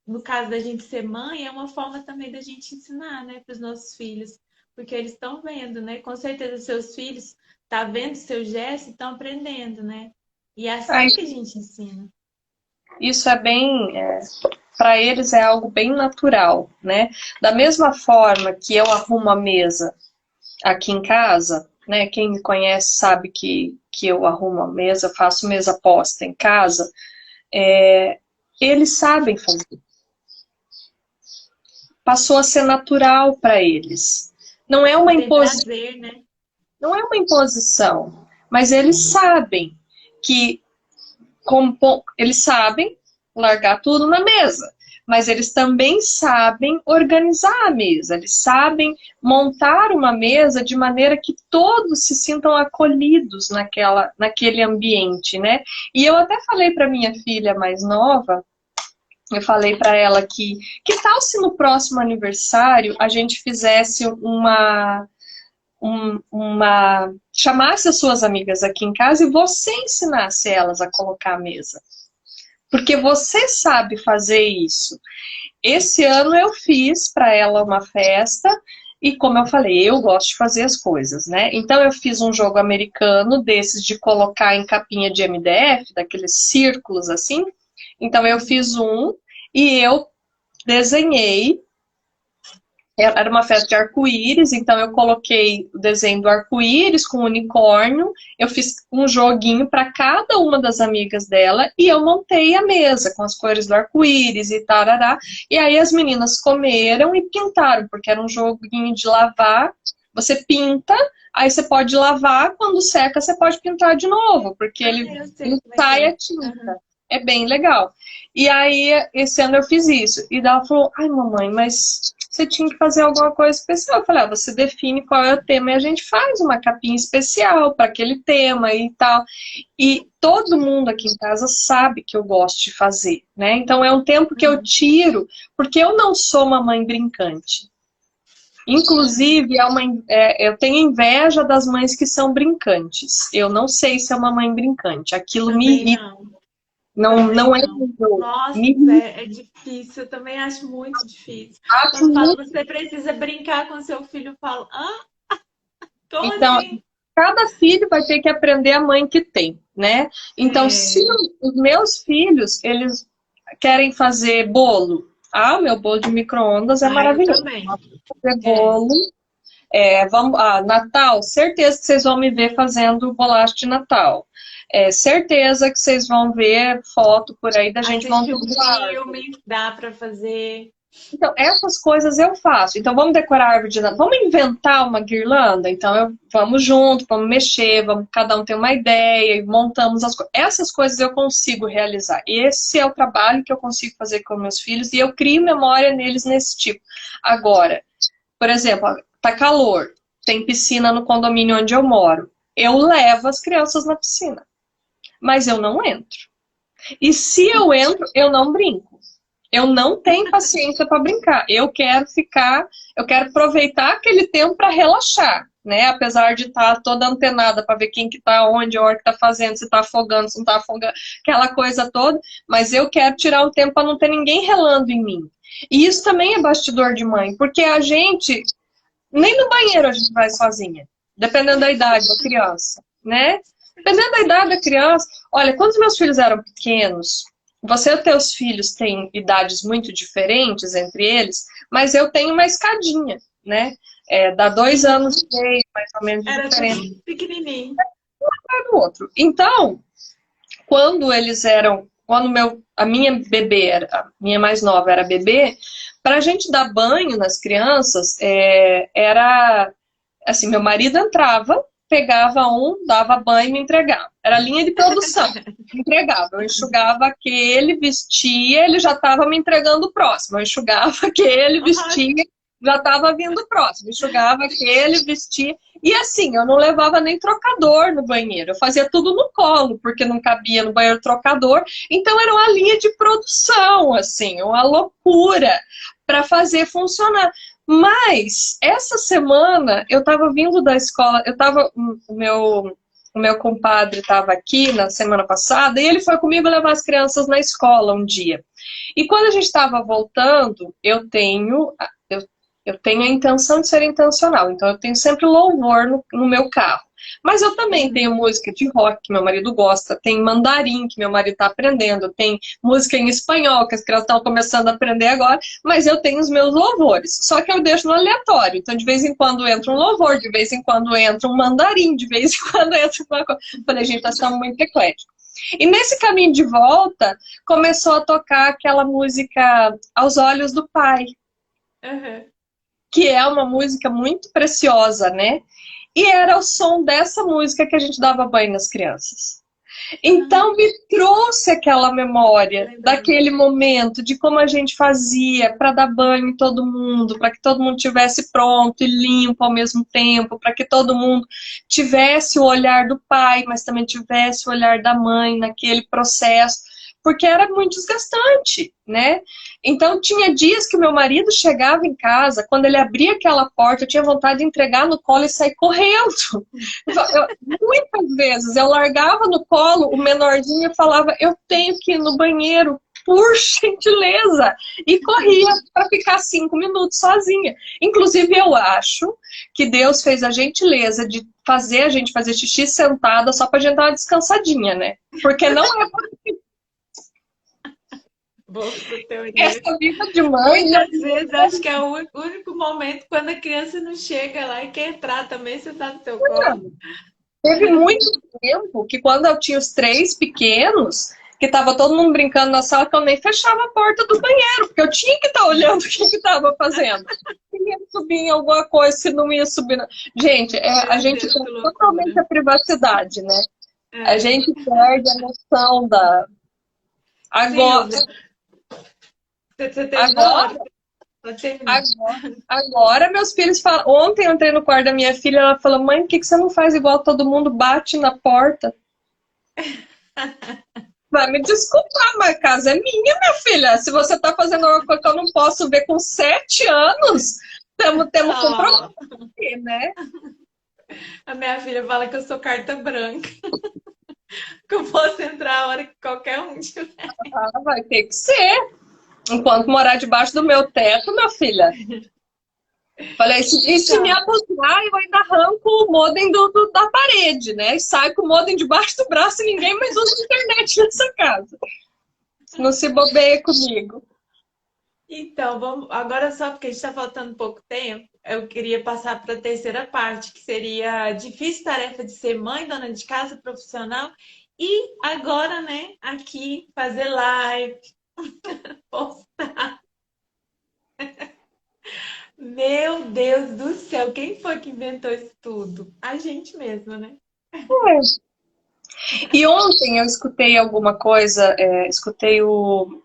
no caso da gente ser mãe, é uma forma também da gente ensinar, né, para os nossos filhos, porque eles estão vendo, né? Com certeza seus filhos tá vendo seu gesto e estão aprendendo, né? E é Ah, assim que a gente ensina. isso é bem, para eles é algo bem natural, né? Da mesma forma que eu arrumo a mesa aqui em casa, né? Quem me conhece sabe que eu arrumo a mesa, faço mesa posta em casa. Eles sabem fazer. Passou a ser natural para eles. Não é uma Tem imposição, prazer, né? não é uma imposição, mas eles sabem que eles sabem largar tudo na mesa, mas eles também sabem organizar a mesa, eles sabem montar uma mesa de maneira que todos se sintam acolhidos naquele ambiente, né? E eu até falei para minha filha mais nova, eu falei para ela que tal se no próximo aniversário a gente fizesse chamasse as suas amigas aqui em casa e você ensinasse elas a colocar a mesa. Porque você sabe fazer isso. Esse ano eu fiz para ela uma festa e, como eu falei, eu gosto de fazer as coisas, né? Então eu fiz um jogo americano desses de colocar em capinha de MDF, daqueles círculos assim. Então eu fiz um e eu desenhei. Era uma festa de arco-íris, então eu coloquei o desenho do arco-íris com o unicórnio, eu fiz um joguinho para cada uma das amigas dela e eu montei a mesa com as cores do arco-íris e tarará. E aí as meninas comeram e pintaram, porque era um joguinho de lavar. Você pinta, aí você pode lavar, quando seca você pode pintar de novo, porque Eu sei ele como é que sai é. a tinta. É bem legal. E aí, esse ano eu fiz isso. E ela falou, ai mamãe, mas você tinha que fazer alguma coisa especial. Eu falei, você define qual é o tema e a gente faz uma capinha especial para aquele tema e tal. E todo mundo aqui em casa sabe que eu gosto de fazer, né? Então é um tempo que eu tiro, porque eu não sou uma mãe brincante. Inclusive, eu tenho inveja das mães que são brincantes. Eu não sei se é uma mãe brincante. Aquilo me Também irrita. não. Não Também é não. meu. Nossa, Me irrita. é difícil. Eu também acho muito difícil. Acho Quando fala muito. que você precisa brincar com seu filho, eu falo, como Então, assim? cada filho vai ter que aprender a mãe que tem, né? Então, se É, os meus filhos, eles querem fazer bolo, o meu bolo de micro-ondas é eu maravilhoso. também. Fazer É, bolo, Natal, certeza que vocês vão me ver fazendo bolacha de Natal. Certeza que vocês vão ver foto por aí da gente assistir um montando árvore. filme, dá pra fazer. Então, essas coisas eu faço. Então, vamos decorar a árvore de Natal. Vamos inventar uma guirlanda? Então, vamos junto, vamos mexer, cada um tem uma ideia e montamos as coisas. Essas coisas eu consigo realizar. Esse é o trabalho que eu consigo fazer com meus filhos e eu crio memória neles nesse tipo. Agora, por exemplo, tá calor, tem piscina no condomínio onde eu moro. Eu levo as crianças na piscina, mas eu não entro. E se eu entro, eu não brinco. Eu não tenho paciência para brincar. Eu quero aproveitar aquele tempo para relaxar, né? Apesar de estar toda antenada para ver quem que tá onde, a hora que tá fazendo, se tá afogando, se não tá afogando, aquela coisa toda. Mas eu quero tirar um tempo para não ter ninguém relando em mim. E isso também é bastidor de mãe, porque a gente nem no banheiro a gente vai sozinha, dependendo da idade da criança, né? Dependendo da idade da criança. Olha, quando os meus filhos eram pequenos, você e teus filhos têm idades muito diferentes entre eles, mas eu tenho uma escadinha, né? Dá 2 anos e meio, mais ou menos, de Era diferença tudo pequenininho. um do outro. Então, a minha bebê, a minha mais nova era bebê, para a gente dar banho nas crianças, era assim, meu marido entrava, pegava um, dava banho e me entregava. Era linha de produção. Me entregava. Eu enxugava aquele, vestia, ele já estava me entregando o próximo. Eu enxugava aquele, vestia, já estava vindo o próximo. Eu enxugava aquele, vestia. E assim, eu não levava nem trocador no banheiro. Eu fazia tudo no colo, porque não cabia no banheiro trocador. Então era uma linha de produção, assim, uma loucura para fazer funcionar. Mas, essa semana, eu estava vindo da escola, o meu compadre estava aqui na semana passada, e ele foi comigo levar as crianças na escola um dia. E quando a gente estava voltando, eu tenho a intenção de ser intencional, então eu tenho sempre louvor no meu carro. Mas eu também tenho música de rock, que meu marido gosta, tem mandarim, que meu marido está aprendendo, tem música em espanhol, que as crianças estão começando a aprender agora, mas eu tenho os meus louvores, só que eu deixo no aleatório. Então, de vez em quando entra um louvor, de vez em quando entra um mandarim, de vez em quando entra uma coisa. Eu falei, gente, nós estamos muito ecléticos. E nesse caminho de volta, começou a tocar aquela música Aos Olhos do Pai, Uhum. que é uma música muito preciosa, né? E era o som dessa música que a gente dava banho nas crianças. Então me trouxe aquela memória daquele momento, de como a gente fazia para dar banho em todo mundo, para que todo mundo tivesse pronto e limpo ao mesmo tempo, para que todo mundo tivesse o olhar do pai, mas também tivesse o olhar da mãe naquele processo, porque era muito desgastante, né? Então tinha dias que o meu marido chegava em casa, quando ele abria aquela porta, eu tinha vontade de entregar no colo e sair correndo. Muitas vezes eu largava no colo o menorzinho e falava, eu tenho que ir no banheiro, por gentileza, e corria para ficar 5 minutos sozinha. Inclusive eu acho que Deus fez a gentileza de fazer a gente fazer xixi sentada só para a gente dar uma descansadinha, né? Porque não é essa vida de mãe. Muitas vezes acho que é o único momento quando a criança não chega lá e quer entrar também, você tá no teu colo. Teve muito tempo que quando eu tinha os 3 pequenos, que tava todo mundo brincando na sala, que eu nem fechava a porta do banheiro, porque eu tinha que estar olhando o que estava fazendo. Se ia subir em alguma coisa, se não ia subir. Gente, a gente tem totalmente a privacidade, né? A gente perde a noção da... Agora... Você terminou? Agora meus filhos falam. Ontem eu entrei no quarto da minha filha, ela falou, mãe, por que você não faz igual todo mundo bate na porta? Vai me desculpar, mas a casa é minha, minha filha. Se você tá fazendo alguma coisa que eu não posso ver com 7 anos, temos compromisso, né? A minha filha fala que eu sou carta branca. Que eu posso entrar a hora que qualquer um tiver. Vai ter que ser. Enquanto morar debaixo do meu teto, minha filha. Falei, e se me abusar, eu ainda arranco o modem da parede, né? E saio com o modem debaixo do braço e ninguém mais usa internet nessa casa. Não se bobeia comigo. Então, agora só porque está faltando pouco tempo, eu queria passar para a terceira parte, que seria a difícil tarefa de ser mãe, dona de casa, profissional. E agora, né, aqui, fazer live, postar. Meu Deus do céu, quem foi que inventou isso tudo? A gente mesma, né? E ontem eu escutei alguma coisa, escutei o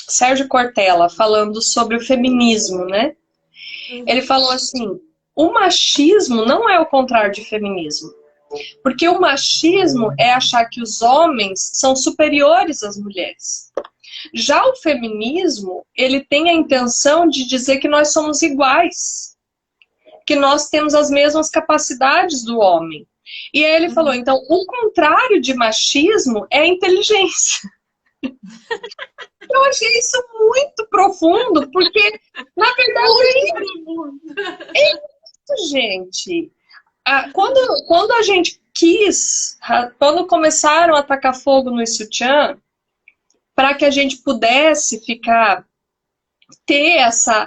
Sérgio Cortella falando sobre o feminismo, né? Ele Uhum. falou assim: o machismo não é o contrário de feminismo. Porque o machismo é achar que os homens são superiores às mulheres. Já o feminismo, ele tem a intenção de dizer que nós somos iguais, que nós temos as mesmas capacidades do homem. E aí ele falou, Uhum. então, o contrário de machismo é a inteligência. Eu achei isso muito profundo, porque, na verdade, é Muito profundo. isso, gente. Quando a gente quis, quando começaram a atacar fogo no sutiã, para que a gente pudesse ficar, ter essa,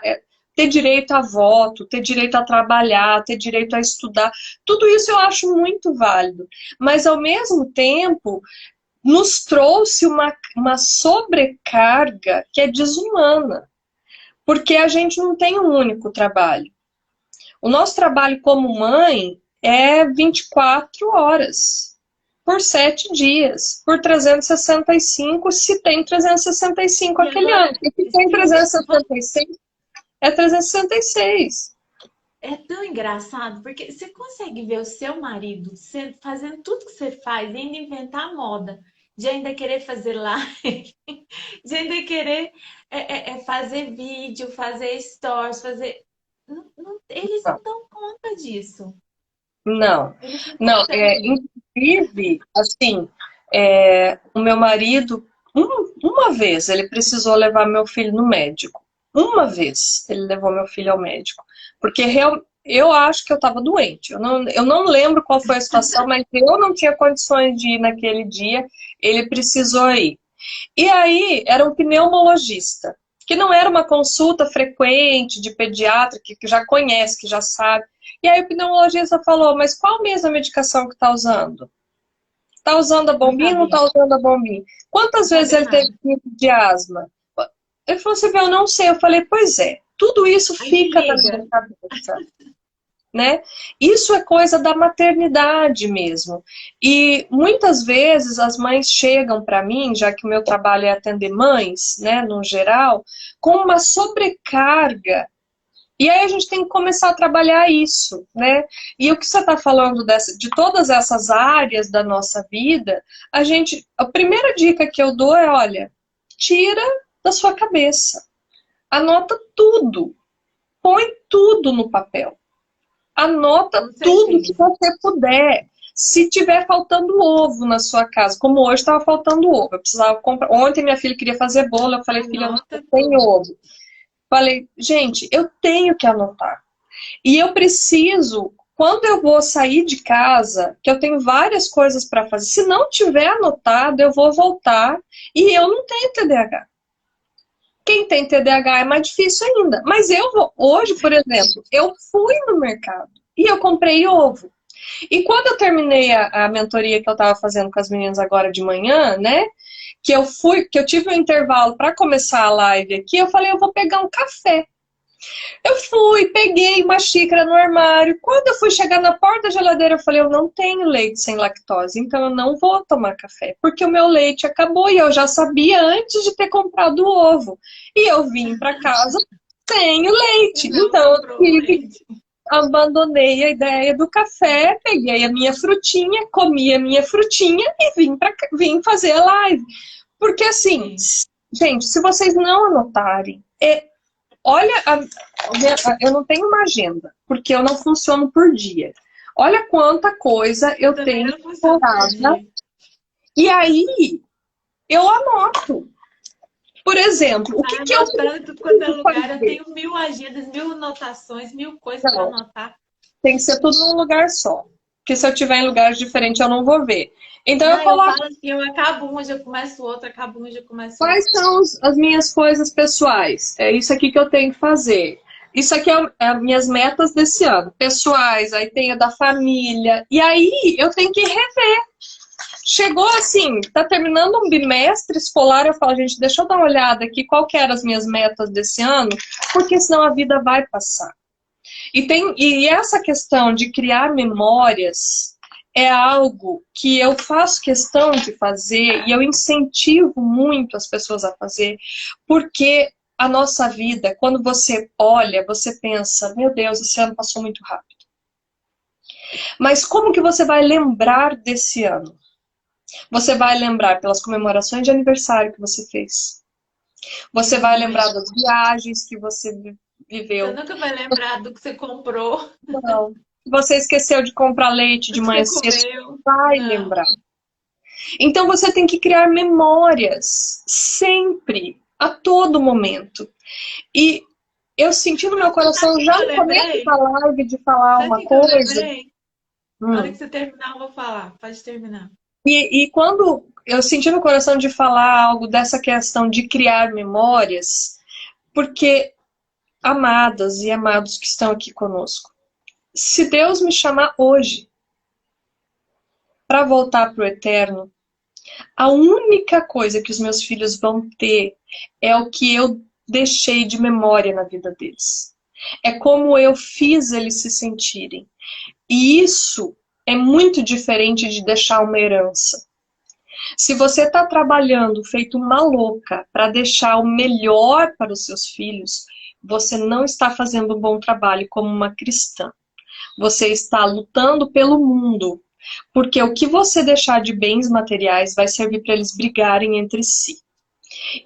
ter direito a voto, ter direito a trabalhar, ter direito a estudar, tudo isso eu acho muito válido. Mas, ao mesmo tempo, nos trouxe uma sobrecarga que é desumana, porque a gente não tem um único trabalho. O nosso trabalho como mãe é 24 horas, por 7 dias, por 365, se tem 365 E aquele ano. agora, E se tem Silvia, 366, é 366. é tão engraçado, porque você consegue ver o seu marido fazendo tudo que você faz, indo inventar moda, de ainda querer fazer live, de ainda querer fazer vídeo, fazer stories, fazer. Eles não dão conta disso. Não, Eles não não, conseguem. inclusive, assim, o meu marido, uma vez, ele precisou levar meu filho no médico. Uma vez ele levou meu filho ao médico. Porque eu acho que eu estava doente. Eu não lembro qual foi a situação, mas eu não tinha condições de ir naquele dia. Ele precisou ir. E aí, era um pneumologista, que não era uma consulta frequente de pediatra, que já conhece, que já sabe. E aí o pneumologista falou, mas qual mesmo a medicação que está usando? Está usando a Não bombinha ou não sabia. está usando a bombinha? Não Quantas vezes sabia ele teve nada. crise de asma? Ele falou assim, eu não sei. Eu falei, pois é, tudo isso Aí se fica na liga. minha cabeça, né? Isso é coisa da maternidade mesmo. E muitas vezes as mães chegam para mim, já que o meu trabalho é atender mães, né, no geral, com uma sobrecarga. E aí a gente tem que começar a trabalhar isso, né? E o que você está falando de todas essas áreas da nossa vida, a primeira dica que eu dou é, olha, tira da sua cabeça, anota tudo, põe tudo no papel. Anota Com tudo que certeza. você puder. Se tiver faltando ovo na sua casa, como hoje estava faltando ovo, eu precisava comprar. Ontem minha filha queria fazer bolo, eu falei, filha, eu não Anota tenho tudo. ovo. Falei, gente, eu tenho que anotar. E eu preciso, quando eu vou sair de casa, que eu tenho várias coisas para fazer, se não tiver anotado, eu vou voltar e eu não tenho TDAH. Quem tem TDAH é mais difícil ainda. Mas eu vou, hoje, por exemplo, eu fui no mercado e eu comprei ovo. E quando eu terminei a mentoria que eu estava fazendo com as meninas agora de manhã, né? Que eu tive um intervalo para começar a live aqui, eu falei, eu vou pegar um café. Eu fui, peguei uma xícara no armário. Quando eu fui chegar na porta da geladeira, eu falei, eu não tenho leite sem lactose, então eu não vou tomar café, porque o meu leite acabou e eu já sabia antes de ter comprado o ovo. E eu vim para casa sem o E leite. não Então eu comprou o tive, leite. abandonei a ideia do café, peguei a minha frutinha, comi a minha frutinha e vim fazer a live. Porque assim, Sim. gente, se vocês não anotarem, olha, eu não tenho uma agenda, porque eu não funciono por dia. Olha quanta coisa Eu eu também tenho não funciono por parada. dia. E aí, eu anoto. Por exemplo, o que, Vai que eu anotando tudo quanto é preciso lugar. Eu fazer? tenho 1000 agendas, 1000 anotações, 1000 coisas para Não, anotar. tem que ser tudo num lugar só. Porque se eu tiver em lugares diferentes, eu não vou ver. Então, eu Não, eu coloco falo assim, eu acabo um, já começo outro, acabo um, já começo outro. quais são as minhas coisas pessoais. É isso aqui que eu tenho que fazer. Isso aqui é as minhas metas desse ano. Pessoais, aí tem a da família. E aí, eu tenho que rever. Chegou assim, tá terminando um bimestre escolar, eu falo, gente, deixa eu dar uma olhada aqui, qual que eram as minhas metas desse ano, porque senão a vida vai passar. E essa questão de criar memórias é algo que eu faço questão de fazer e eu incentivo muito as pessoas a fazer, porque a nossa vida, quando você olha, você pensa, meu Deus, esse ano passou muito rápido. Mas como que você vai lembrar desse ano? Você vai lembrar pelas comemorações de aniversário que você fez. Você vai lembrar das viagens que você viveu. Você nunca vai lembrar do que você comprou, Não. Você esqueceu de comprar leite do de que manhã você cedo, comeu. vai Não. lembrar. Então você tem que criar memórias sempre, a todo momento. E eu senti no meu coração já Eu no começo lembrei. da live de falar Sabe o uma que que eu coisa. lembrei? Na hora Hum. que você terminar, eu vou falar. Pode terminar. E quando eu senti no coração de falar algo dessa questão de criar memórias, porque, amadas e amados que estão aqui conosco, se Deus me chamar hoje para voltar para o eterno, a única coisa que os meus filhos vão ter é o que eu deixei de memória na vida deles. É como eu fiz eles se sentirem. E isso é muito diferente de deixar uma herança. Se você está trabalhando feito uma louca para deixar o melhor para os seus filhos, você não está fazendo um bom trabalho como uma cristã. Você está lutando pelo mundo, porque o que você deixar de bens materiais vai servir para eles brigarem entre si.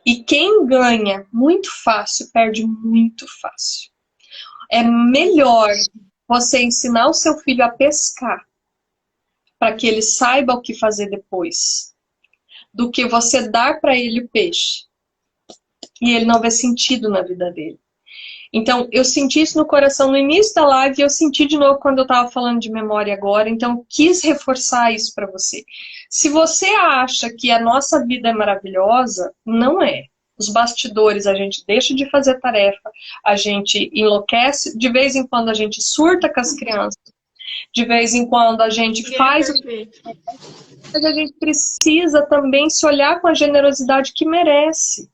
E quem ganha muito fácil, perde muito fácil. É melhor você ensinar o seu filho a pescar, para que ele saiba o que fazer depois, do que você dar para ele o peixe e ele não vê sentido na vida dele. Então, eu senti isso no coração no início da live e eu senti de novo quando eu estava falando de memória agora. Então, quis reforçar isso para você. Se você acha que a nossa vida é maravilhosa, não é. Os bastidores, a gente deixa de fazer tarefa, a gente enlouquece, de vez em quando a gente surta com as crianças, de vez em quando a gente Ninguém é faz, perfeito. mas a gente precisa também se olhar com a generosidade que merece.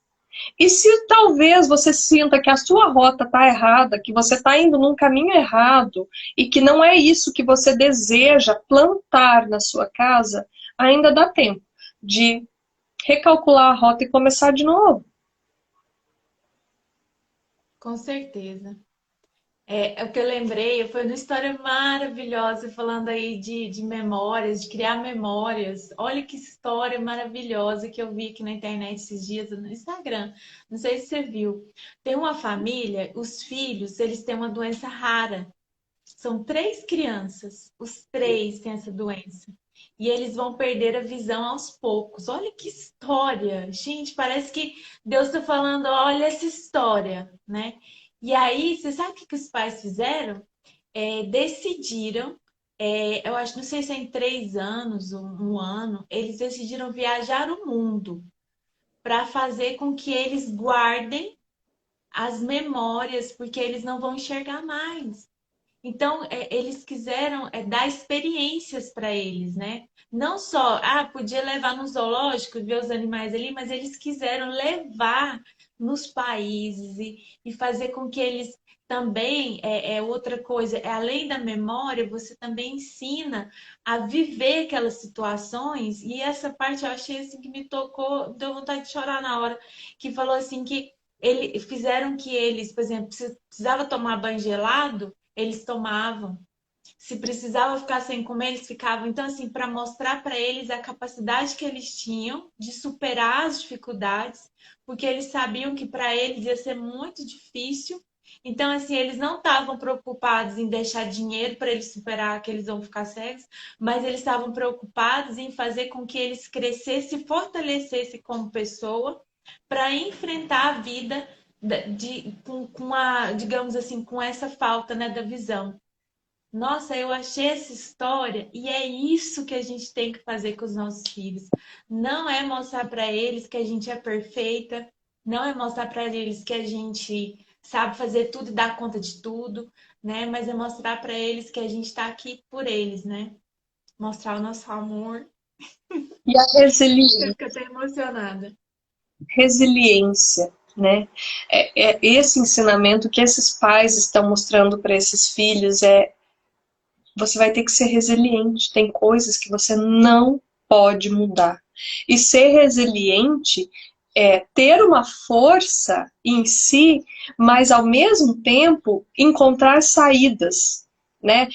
E se talvez você sinta que a sua rota está errada, que você está indo num caminho errado e que não é isso que você deseja plantar na sua casa, ainda dá tempo de recalcular a rota e começar de novo. Com certeza. O que eu lembrei foi uma história maravilhosa, falando aí de memórias, de criar memórias. Olha que história maravilhosa que eu vi aqui na internet esses dias, no Instagram. Não sei se você viu. Tem uma família, os filhos, eles têm uma doença rara. São três crianças, os três têm essa doença. E eles vão perder a visão aos poucos. Olha que história! Gente, parece que Deus está falando, olha essa história, né? E aí, você sabe o que os pais fizeram? Decidiram, eu acho, não sei se é em 3 anos ou um ano, eles decidiram viajar o mundo para fazer com que eles guardem as memórias, porque eles não vão enxergar mais. Então, eles quiseram dar experiências para eles, né? Não só, podia levar no zoológico, ver os animais ali, mas eles quiseram levar nos países e fazer com que eles também, outra coisa, além da memória, você também ensina a viver aquelas situações. E essa parte eu achei assim que me tocou, deu vontade de chorar na hora, que falou assim que fizeram que eles, por exemplo, precisava tomar banho gelado, eles tomavam. Se precisava ficar sem comer, eles ficavam. Então, assim, para mostrar para eles a capacidade que eles tinham de superar as dificuldades, porque eles sabiam que para eles ia ser muito difícil. Então, assim, eles não estavam preocupados em deixar dinheiro para eles superar que eles vão ficar cegos, mas eles estavam preocupados em fazer com que eles crescessem e fortalecessem como pessoa para enfrentar a vida digamos assim, com essa falta, né, da visão. Nossa, eu achei essa história e é isso que a gente tem que fazer com os nossos filhos. Não é mostrar para eles que a gente é perfeita, não é mostrar para eles que a gente sabe fazer tudo e dar conta de tudo, né? Mas é mostrar para eles que a gente está aqui por eles, né? Mostrar o nosso amor. E a Eu fico até emocionada. resiliência, né? É esse ensinamento que esses pais estão mostrando para esses filhos você vai ter que ser resiliente. Tem coisas que você não pode mudar. E ser resiliente é ter uma força em si, mas ao mesmo tempo encontrar saídas, né?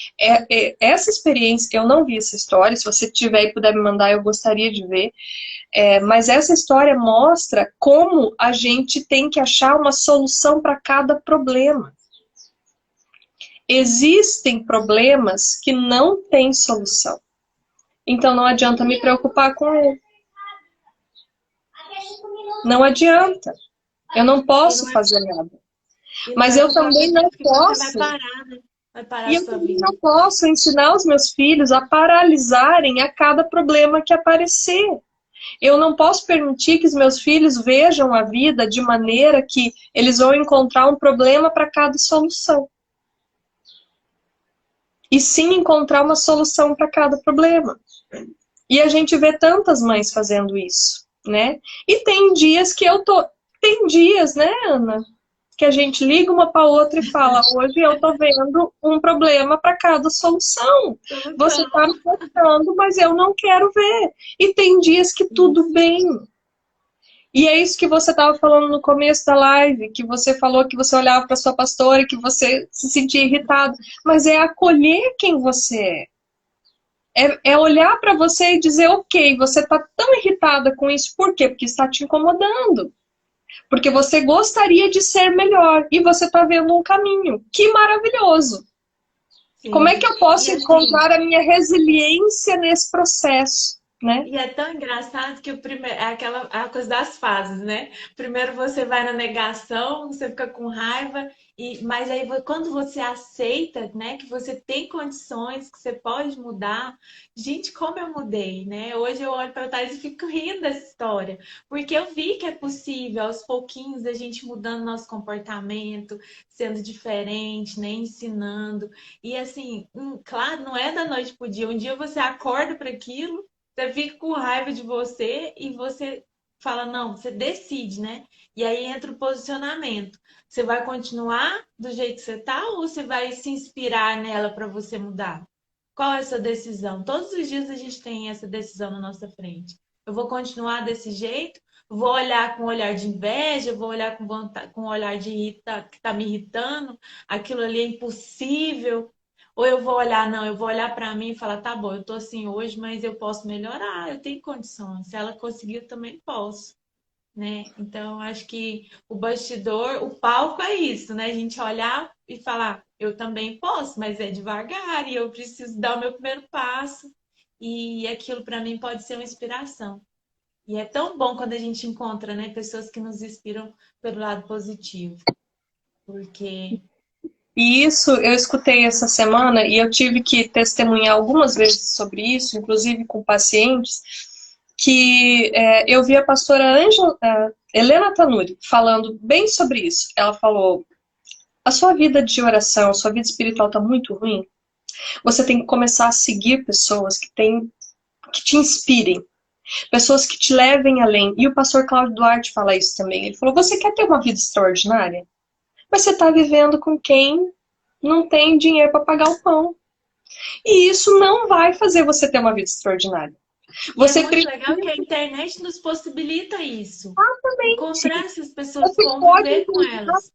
Essa experiência, eu não vi essa história, se você tiver e puder me mandar, eu gostaria de ver. Mas essa história mostra como a gente tem que achar uma solução para cada problema. Existem problemas que não têm solução. Então não adianta me preocupar com ele. Não adianta. Eu não posso fazer nada. Mas eu também não posso. Vai parar E a eu sua também vida. não posso ensinar os meus filhos a paralisarem a cada problema que aparecer. Eu não posso permitir que os meus filhos vejam a vida de maneira que eles vão encontrar um problema para cada solução. E sim encontrar uma solução para cada problema. E a gente vê tantas mães fazendo isso, né? E tem dias que Tem dias, né, Ana? Que a gente liga uma para outra e fala, hoje eu tô vendo um problema para cada solução. Você tá me contando, mas eu não quero ver. E tem dias que tudo bem. E é isso que você estava falando no começo da live, que você falou que você olhava para sua pastora e que você se sentia irritado. Mas é acolher quem você é. É olhar para você e dizer, ok, você está tão irritada com isso, por quê? Porque está te incomodando. Porque você gostaria de ser melhor e você está vendo um caminho. Que maravilhoso! Sim. Como é que eu posso encontrar a minha resiliência nesse processo? Né? E é tão engraçado que é a coisa das fases, né? Primeiro você vai na negação, você fica com raiva, mas aí quando você aceita, né, que você tem condições, que você pode mudar, gente, como eu mudei, né? Hoje eu olho para trás e fico rindo dessa história, porque eu vi que é possível, aos pouquinhos, a gente mudando nosso comportamento, sendo diferente, né, ensinando. E assim, claro, não é da noite pro dia. Um dia você acorda para aquilo, você fica com raiva de você e você fala, não, você decide, né? E aí entra o posicionamento. Você vai continuar do jeito que você tá ou você vai se inspirar nela para você mudar? Qual é essa decisão? Todos os dias a gente tem essa decisão na nossa frente. Eu vou continuar desse jeito? Vou olhar com olhar de inveja, vou olhar com vontade, com olhar de que tá me irritando, aquilo ali é impossível. Ou eu vou olhar, não, eu vou olhar para mim e falar, tá bom, eu tô assim hoje, mas eu posso melhorar, eu tenho condições. Se ela conseguir, eu também posso, né? Então, acho que o bastidor, o palco é isso, né? A gente olhar e falar, eu também posso, mas é devagar e eu preciso dar o meu primeiro passo. E aquilo para mim pode ser uma inspiração. E é tão bom quando a gente encontra, né, pessoas que nos inspiram pelo lado positivo. Porque E isso eu escutei essa semana e eu tive que testemunhar algumas vezes sobre isso, inclusive com pacientes, que eu vi a pastora Helena Tanuri falando bem sobre isso. Ela falou, a sua vida de oração, a sua vida espiritual está muito ruim, você tem que começar a seguir pessoas que te inspirem, pessoas que te levem além. E o pastor Cláudio Duarte fala isso também. Ele falou, você quer ter uma vida extraordinária? Mas você está vivendo com quem não tem dinheiro para pagar o pão. E isso não vai fazer você ter uma vida extraordinária. Você é muito legal que a internet nos possibilita isso. Exatamente. Encontrar essas pessoas, conviver com elas.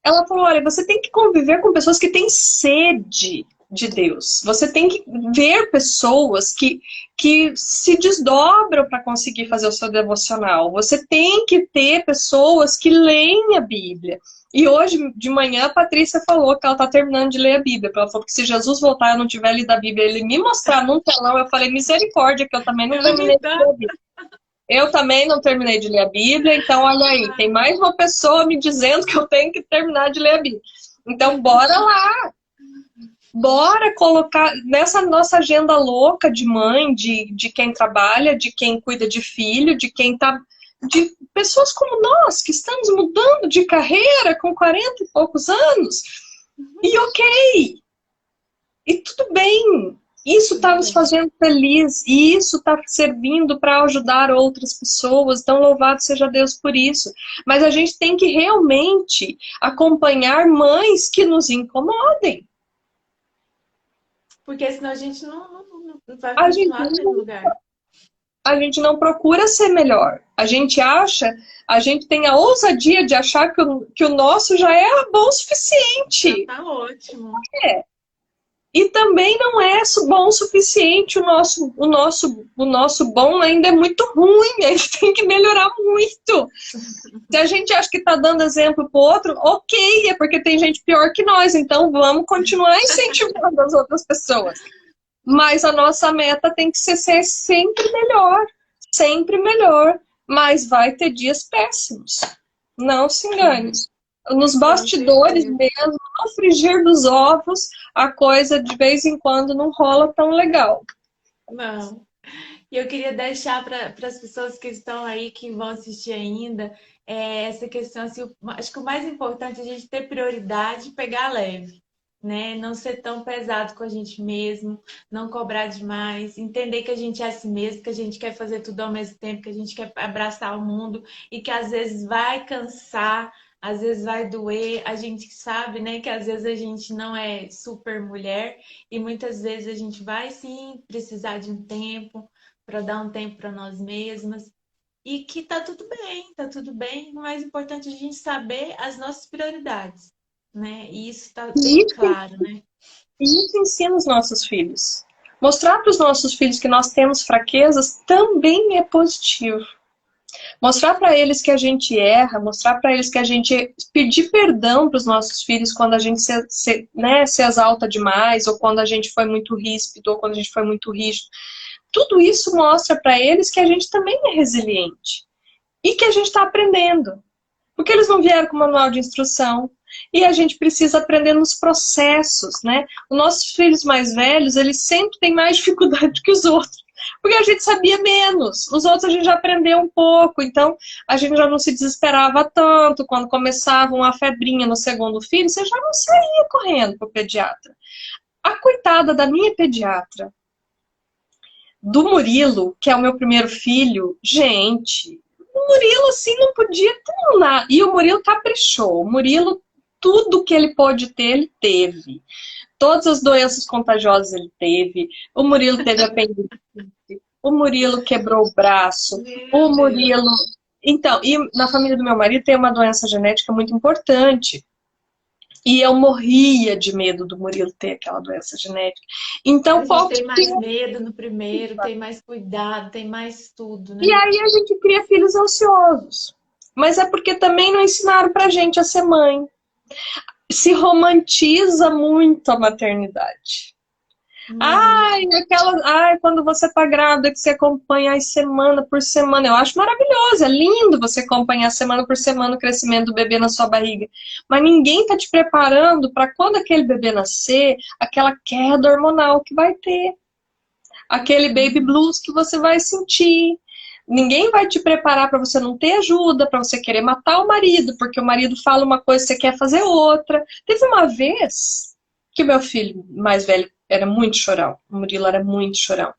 Ela falou, olha, você tem que conviver com pessoas que têm sede de Deus. Você tem que ver pessoas que se desdobram para conseguir fazer o seu devocional. Você tem que ter pessoas que leem a Bíblia. E hoje, de manhã, a Patrícia falou que ela está terminando de ler a Bíblia. Ela falou que se Jesus voltar e eu não tiver lido a Bíblia, ele me mostrar num telão, eu falei, misericórdia, que eu também não terminei de ler a Bíblia. Eu também não terminei de ler a Bíblia, então olha aí, tem mais uma pessoa me dizendo que eu tenho que terminar de ler a Bíblia. Então bora lá! Bora colocar nessa nossa agenda louca de mãe, de quem trabalha, de quem cuida de filho, de quem tá... de pessoas como nós, que estamos mudando de carreira com 40 e poucos anos. E ok! E tudo bem! Isso está nos fazendo feliz e isso está servindo para ajudar outras pessoas. Então, louvado seja Deus por isso. Mas a gente tem que realmente acompanhar mães que nos incomodem. Porque senão a gente não vai A gente continuar no mesmo lugar. A gente não procura ser melhor. A gente tem a ousadia de achar que o nosso já é bom o suficiente. Tá ótimo. E também não é bom o suficiente, o nosso bom ainda é muito ruim, a gente tem que melhorar muito. Se a gente acha que está dando exemplo para o outro, ok, é porque tem gente pior que nós, então vamos continuar incentivando as outras pessoas. Mas a nossa meta tem que ser sempre melhor, mas vai ter dias péssimos. Não se engane. Nos bastidores mesmo, no frigir dos ovos, a coisa de vez em quando não rola tão legal. Não. E eu queria deixar para as pessoas que estão aí, que vão assistir ainda, essa questão, assim, acho que o mais importante é a gente ter prioridade e pegar leve, né? Não ser tão pesado com a gente mesmo, não cobrar demais, entender que a gente é assim mesmo, que a gente quer fazer tudo ao mesmo tempo, que a gente quer abraçar o mundo e que às vezes vai cansar, às vezes vai doer, a gente sabe, né, que às vezes a gente não é super mulher e muitas vezes a gente vai sim precisar de um tempo para dar um tempo para nós mesmas e que tá tudo bem, tá tudo bem. O mais importante é a gente saber as nossas prioridades, né? E isso tá bem claro, né? E isso ensina os nossos filhos. Mostrar para os nossos filhos que nós temos fraquezas também é positivo. Mostrar para eles que a gente erra, mostrar para eles que a gente pedir perdão para os nossos filhos quando a gente se exalta demais, ou quando a gente foi muito ríspido, ou quando a gente foi muito rígido. Tudo isso mostra para eles que a gente também é resiliente e que a gente está aprendendo. Porque eles não vieram com manual de instrução e a gente precisa aprender nos processos, né? Os nossos filhos mais velhos, eles sempre têm mais dificuldade que os outros. Porque a gente sabia menos. Os outros a gente já aprendeu um pouco, então a gente já não se desesperava tanto. Quando começava uma febrinha no segundo filho, você já não saía correndo para o pediatra. A coitada da minha pediatra, do Murilo, que é o meu primeiro filho, gente, o Murilo assim não podia ter nada. E o Murilo caprichou. O Murilo, tudo que ele pôde ter, ele teve. Todas as doenças contagiosas ele teve. O Murilo teve apendicite. O Murilo quebrou o braço. O Murilo... Então, e na família do meu marido tem uma doença genética muito importante. E eu morria de medo do Murilo ter aquela doença genética. Então, a gente tem mais medo no primeiro, tem mais cuidado, tem mais tudo, né? E aí a gente cria filhos ansiosos. Mas é porque também não ensinaram pra gente a ser mãe. Se romantiza muito a maternidade. Ai, quando você tá grávida, que você acompanha semana por semana. Eu acho maravilhoso, é lindo você acompanhar semana por semana o crescimento do bebê na sua barriga. Mas ninguém tá te preparando para quando aquele bebê nascer, aquela queda hormonal que vai ter. Aquele baby blues que você vai sentir. Ninguém vai te preparar para você não ter ajuda, para você querer matar o marido, porque o marido fala uma coisa e você quer fazer outra. Teve uma vez que o meu filho mais velho era muito chorão. O Murilo era muito chorão.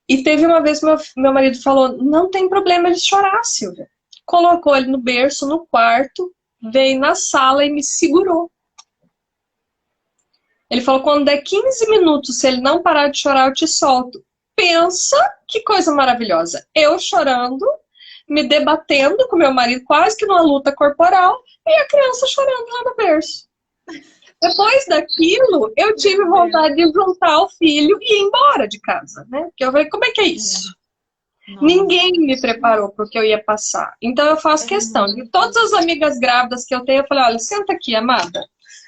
E teve uma vez meu marido falou, não tem problema de chorar, Silvia. Colocou ele no berço, no quarto, veio na sala e me segurou. Ele falou, quando der 15 minutos, se ele não parar de chorar, eu te solto. Pensa que coisa maravilhosa. Eu chorando, me debatendo com meu marido, quase que numa luta corporal, e a criança chorando lá no berço. Depois daquilo, eu tive vontade de juntar o filho e ir embora de casa, né? Porque eu falei, como é que é isso? Nossa. Ninguém me preparou para o que eu ia passar. Então eu faço questão de todas as amigas grávidas que eu tenho, eu falei, olha, senta aqui, amada.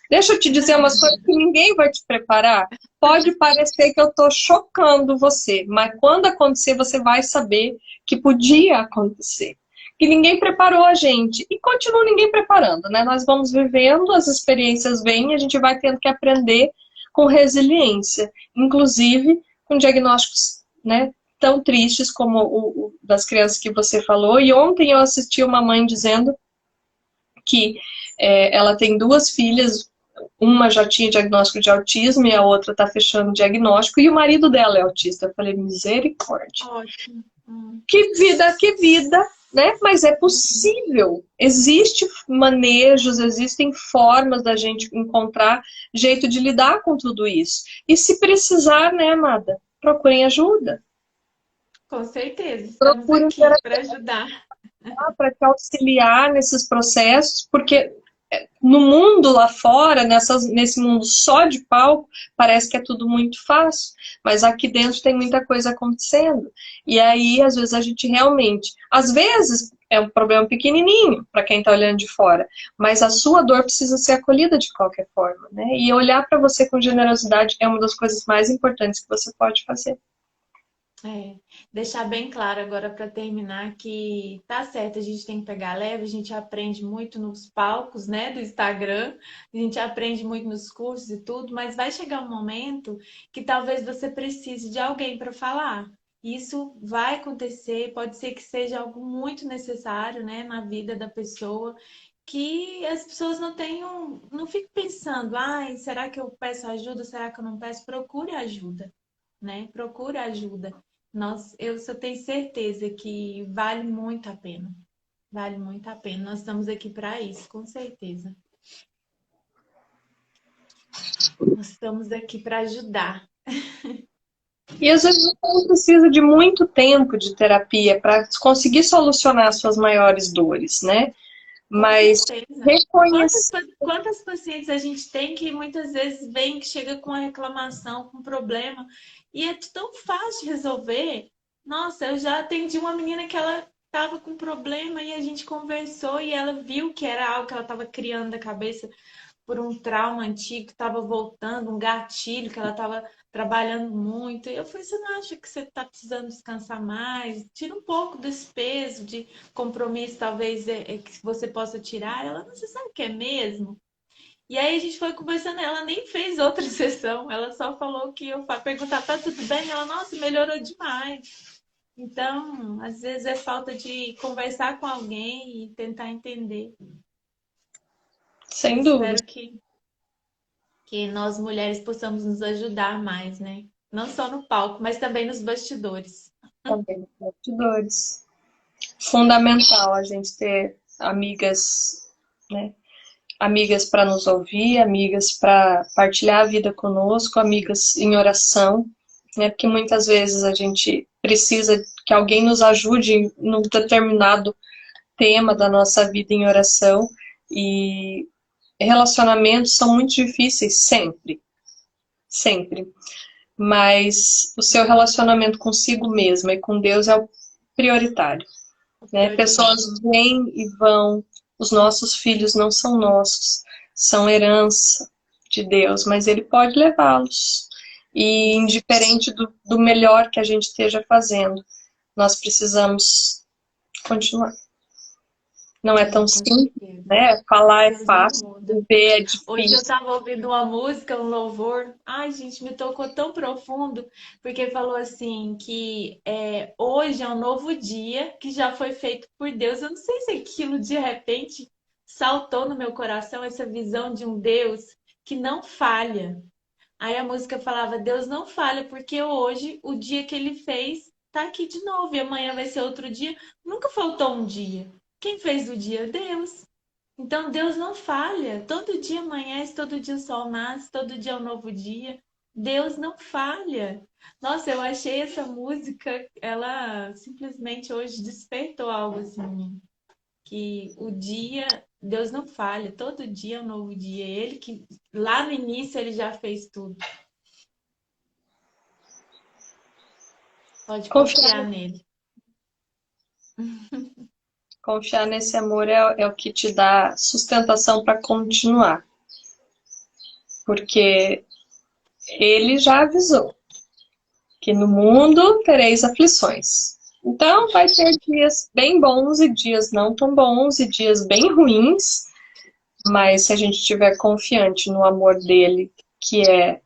Deixa eu te dizer umas coisas que ninguém vai te preparar. Pode parecer que eu tô chocando você, mas quando acontecer, você vai saber que podia acontecer. Que ninguém preparou a gente. E continua ninguém preparando, né? Nós vamos vivendo, as experiências vêm, a gente vai tendo que aprender com resiliência. Inclusive com diagnósticos, né, tão tristes como o das crianças que você falou. E ontem eu assisti uma mãe dizendo que ela tem 2 filhas, uma já tinha diagnóstico de autismo e a outra está fechando o diagnóstico, e o marido dela é autista. Eu falei, misericórdia. Ótimo. Que vida, né? Mas é possível. Existem manejos, existem formas da gente encontrar jeito de lidar com tudo isso. E se precisar, né, amada? Procurem ajuda. Com certeza, estamos Procurem aqui para ajudar. para te auxiliar nesses processos, porque no mundo lá fora, nesse mundo só de palco, parece que é tudo muito fácil, mas aqui dentro tem muita coisa acontecendo. E aí, às vezes, a gente realmente, às vezes, é um problema pequenininho para quem está olhando de fora, mas a sua dor precisa ser acolhida de qualquer forma, né? E olhar para você com generosidade é uma das coisas mais importantes que você pode fazer. Deixar bem claro agora para terminar que tá certo, a gente tem que pegar leve, a gente aprende muito nos palcos, né, do Instagram, a gente aprende muito nos cursos e tudo, mas vai chegar um momento que talvez você precise de alguém para falar. Isso vai acontecer, pode ser que seja algo muito necessário, né, na vida da pessoa, que as pessoas não tenham, não fiquem pensando, ai, será que eu peço ajuda, será que eu não peço? Procure ajuda, né? Procure ajuda. Eu só tenho certeza que vale muito a pena. Vale muito a pena. Nós estamos aqui para isso, com certeza. Nós estamos aqui para ajudar. E às vezes você não precisa de muito tempo de terapia para conseguir solucionar as suas maiores dores, né? Com Mas certeza. reconhecer. Quantas pacientes a gente tem que muitas vezes vem, que chega com uma reclamação, com um problema, e é tão fácil de resolver. Nossa, eu já atendi uma menina que ela estava com problema e a gente conversou e ela viu que era algo que ela estava criando da cabeça por um trauma antigo que estava voltando, um gatilho que ela estava trabalhando muito. E eu falei, você não acha que você está precisando descansar mais? Tira um pouco desse peso de compromisso, talvez que você possa tirar. Ela, não, você sabe o que é mesmo? E aí a gente foi conversando, ela nem fez outra sessão, ela só falou que eu perguntar, tá tudo bem? Ela, nossa, melhorou demais. Então, às vezes é falta de conversar com alguém e tentar entender. Eu Sem dúvida. espero que nós mulheres possamos nos ajudar mais, né? Não só no palco, mas também nos bastidores. Também nos bastidores. Fundamental a gente ter amigas, né? Amigas para nos ouvir, amigas para partilhar a vida conosco, amigas em oração, né? Porque muitas vezes a gente precisa que alguém nos ajude num determinado tema da nossa vida em oração, e relacionamentos são muito difíceis sempre, sempre. Mas o seu relacionamento consigo mesma e com Deus é o prioritário, né? Pessoas vêm e vão, os nossos filhos não são nossos, são herança de Deus, mas Ele pode levá-los. E indiferente do melhor que a gente esteja fazendo, nós precisamos continuar. Não é tão simples, né? Falar é fácil, viver é Hoje eu difícil. estava ouvindo uma música, um louvor. Ai, gente, me tocou tão profundo, porque falou assim que hoje é um novo dia que já foi feito por Deus. Eu não sei se aquilo de repente saltou no meu coração, essa visão de um Deus que não falha. Aí a música falava, Deus não falha, porque hoje, o dia que ele fez, tá aqui de novo, e amanhã vai ser outro dia. Nunca faltou um dia. Quem fez o dia? Deus. Então Deus não falha. Todo dia amanhece, todo dia o sol nasce, todo dia é um novo dia. Deus não falha. Nossa, eu achei essa música, ela simplesmente hoje despertou algo assim em mim. Que o dia, Deus não falha, todo dia é um novo dia. Ele que lá no início ele já fez tudo. Pode confiar nele. Confiar nesse amor é o que te dá sustentação para continuar. Porque Ele já avisou que no mundo tereis aflições. Então vai ter dias bem bons e dias não tão bons e dias bem ruins, mas se a gente estiver confiante no amor dele, que é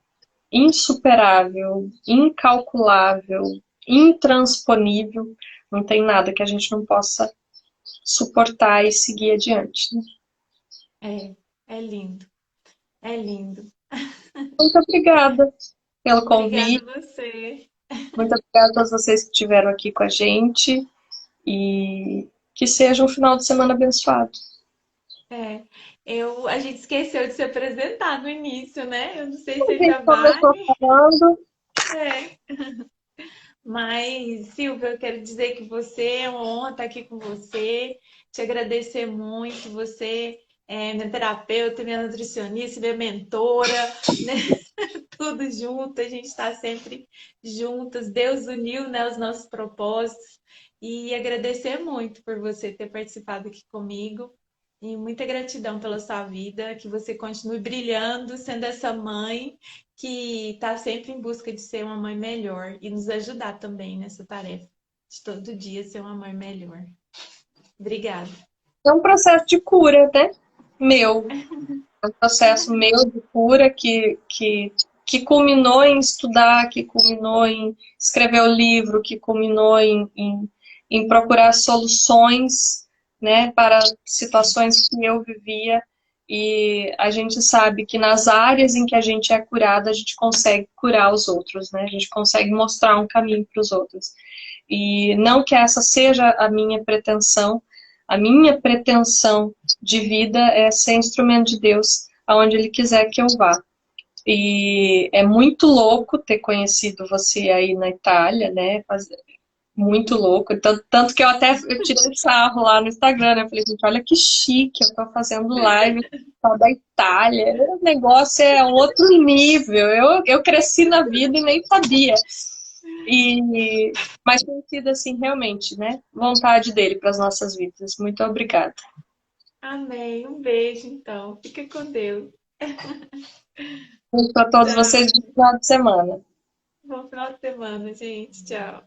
insuperável, incalculável, intransponível, não tem nada que a gente não possa suportar e seguir adiante. Né? É lindo. É lindo. Muito obrigada pelo Obrigada convite, a você. muito obrigada a todos vocês que estiveram aqui com a gente e que seja um final de semana abençoado. É, a gente esqueceu de se apresentar no início, né? Eu não sei A se gente ainda começou vale. falando, É. Mas, Silvia, eu quero dizer que você é uma honra estar aqui com você, te agradecer muito. Você é minha terapeuta, minha nutricionista, minha mentora, né? Tudo junto, a gente está sempre juntas. Deus uniu, né, os nossos propósitos. E agradecer muito por você ter participado aqui comigo. E muita gratidão pela sua vida, que você continue brilhando, sendo essa mãe que está sempre em busca de ser uma mãe melhor e nos ajudar também nessa tarefa de todo dia ser uma mãe melhor. Obrigada. é um processo de cura, né? Meu. É um processo meu de cura que culminou em estudar, que culminou em escrever o livro, que culminou em procurar soluções, né, para situações que eu vivia. E a gente sabe que nas áreas em que a gente é curada, a gente consegue curar os outros, né? A gente consegue mostrar um caminho para os outros. E não que essa seja a minha pretensão de vida é ser instrumento de Deus aonde Ele quiser que eu vá. E é muito louco ter conhecido você aí na Itália, né? Muito louco. Tanto que eu tirei sarro lá no Instagram, né? Eu falei, gente, olha que chique, eu tô fazendo live da Itália. O negócio é outro nível. Eu cresci na vida e nem sabia. Mas tem sido assim, realmente, né? Vontade dele para as nossas vidas. Muito obrigada. Amém. Um beijo, então. Fica com Deus. Para todos vocês, Tchau. bom final de semana. Bom final de semana, gente. Tchau.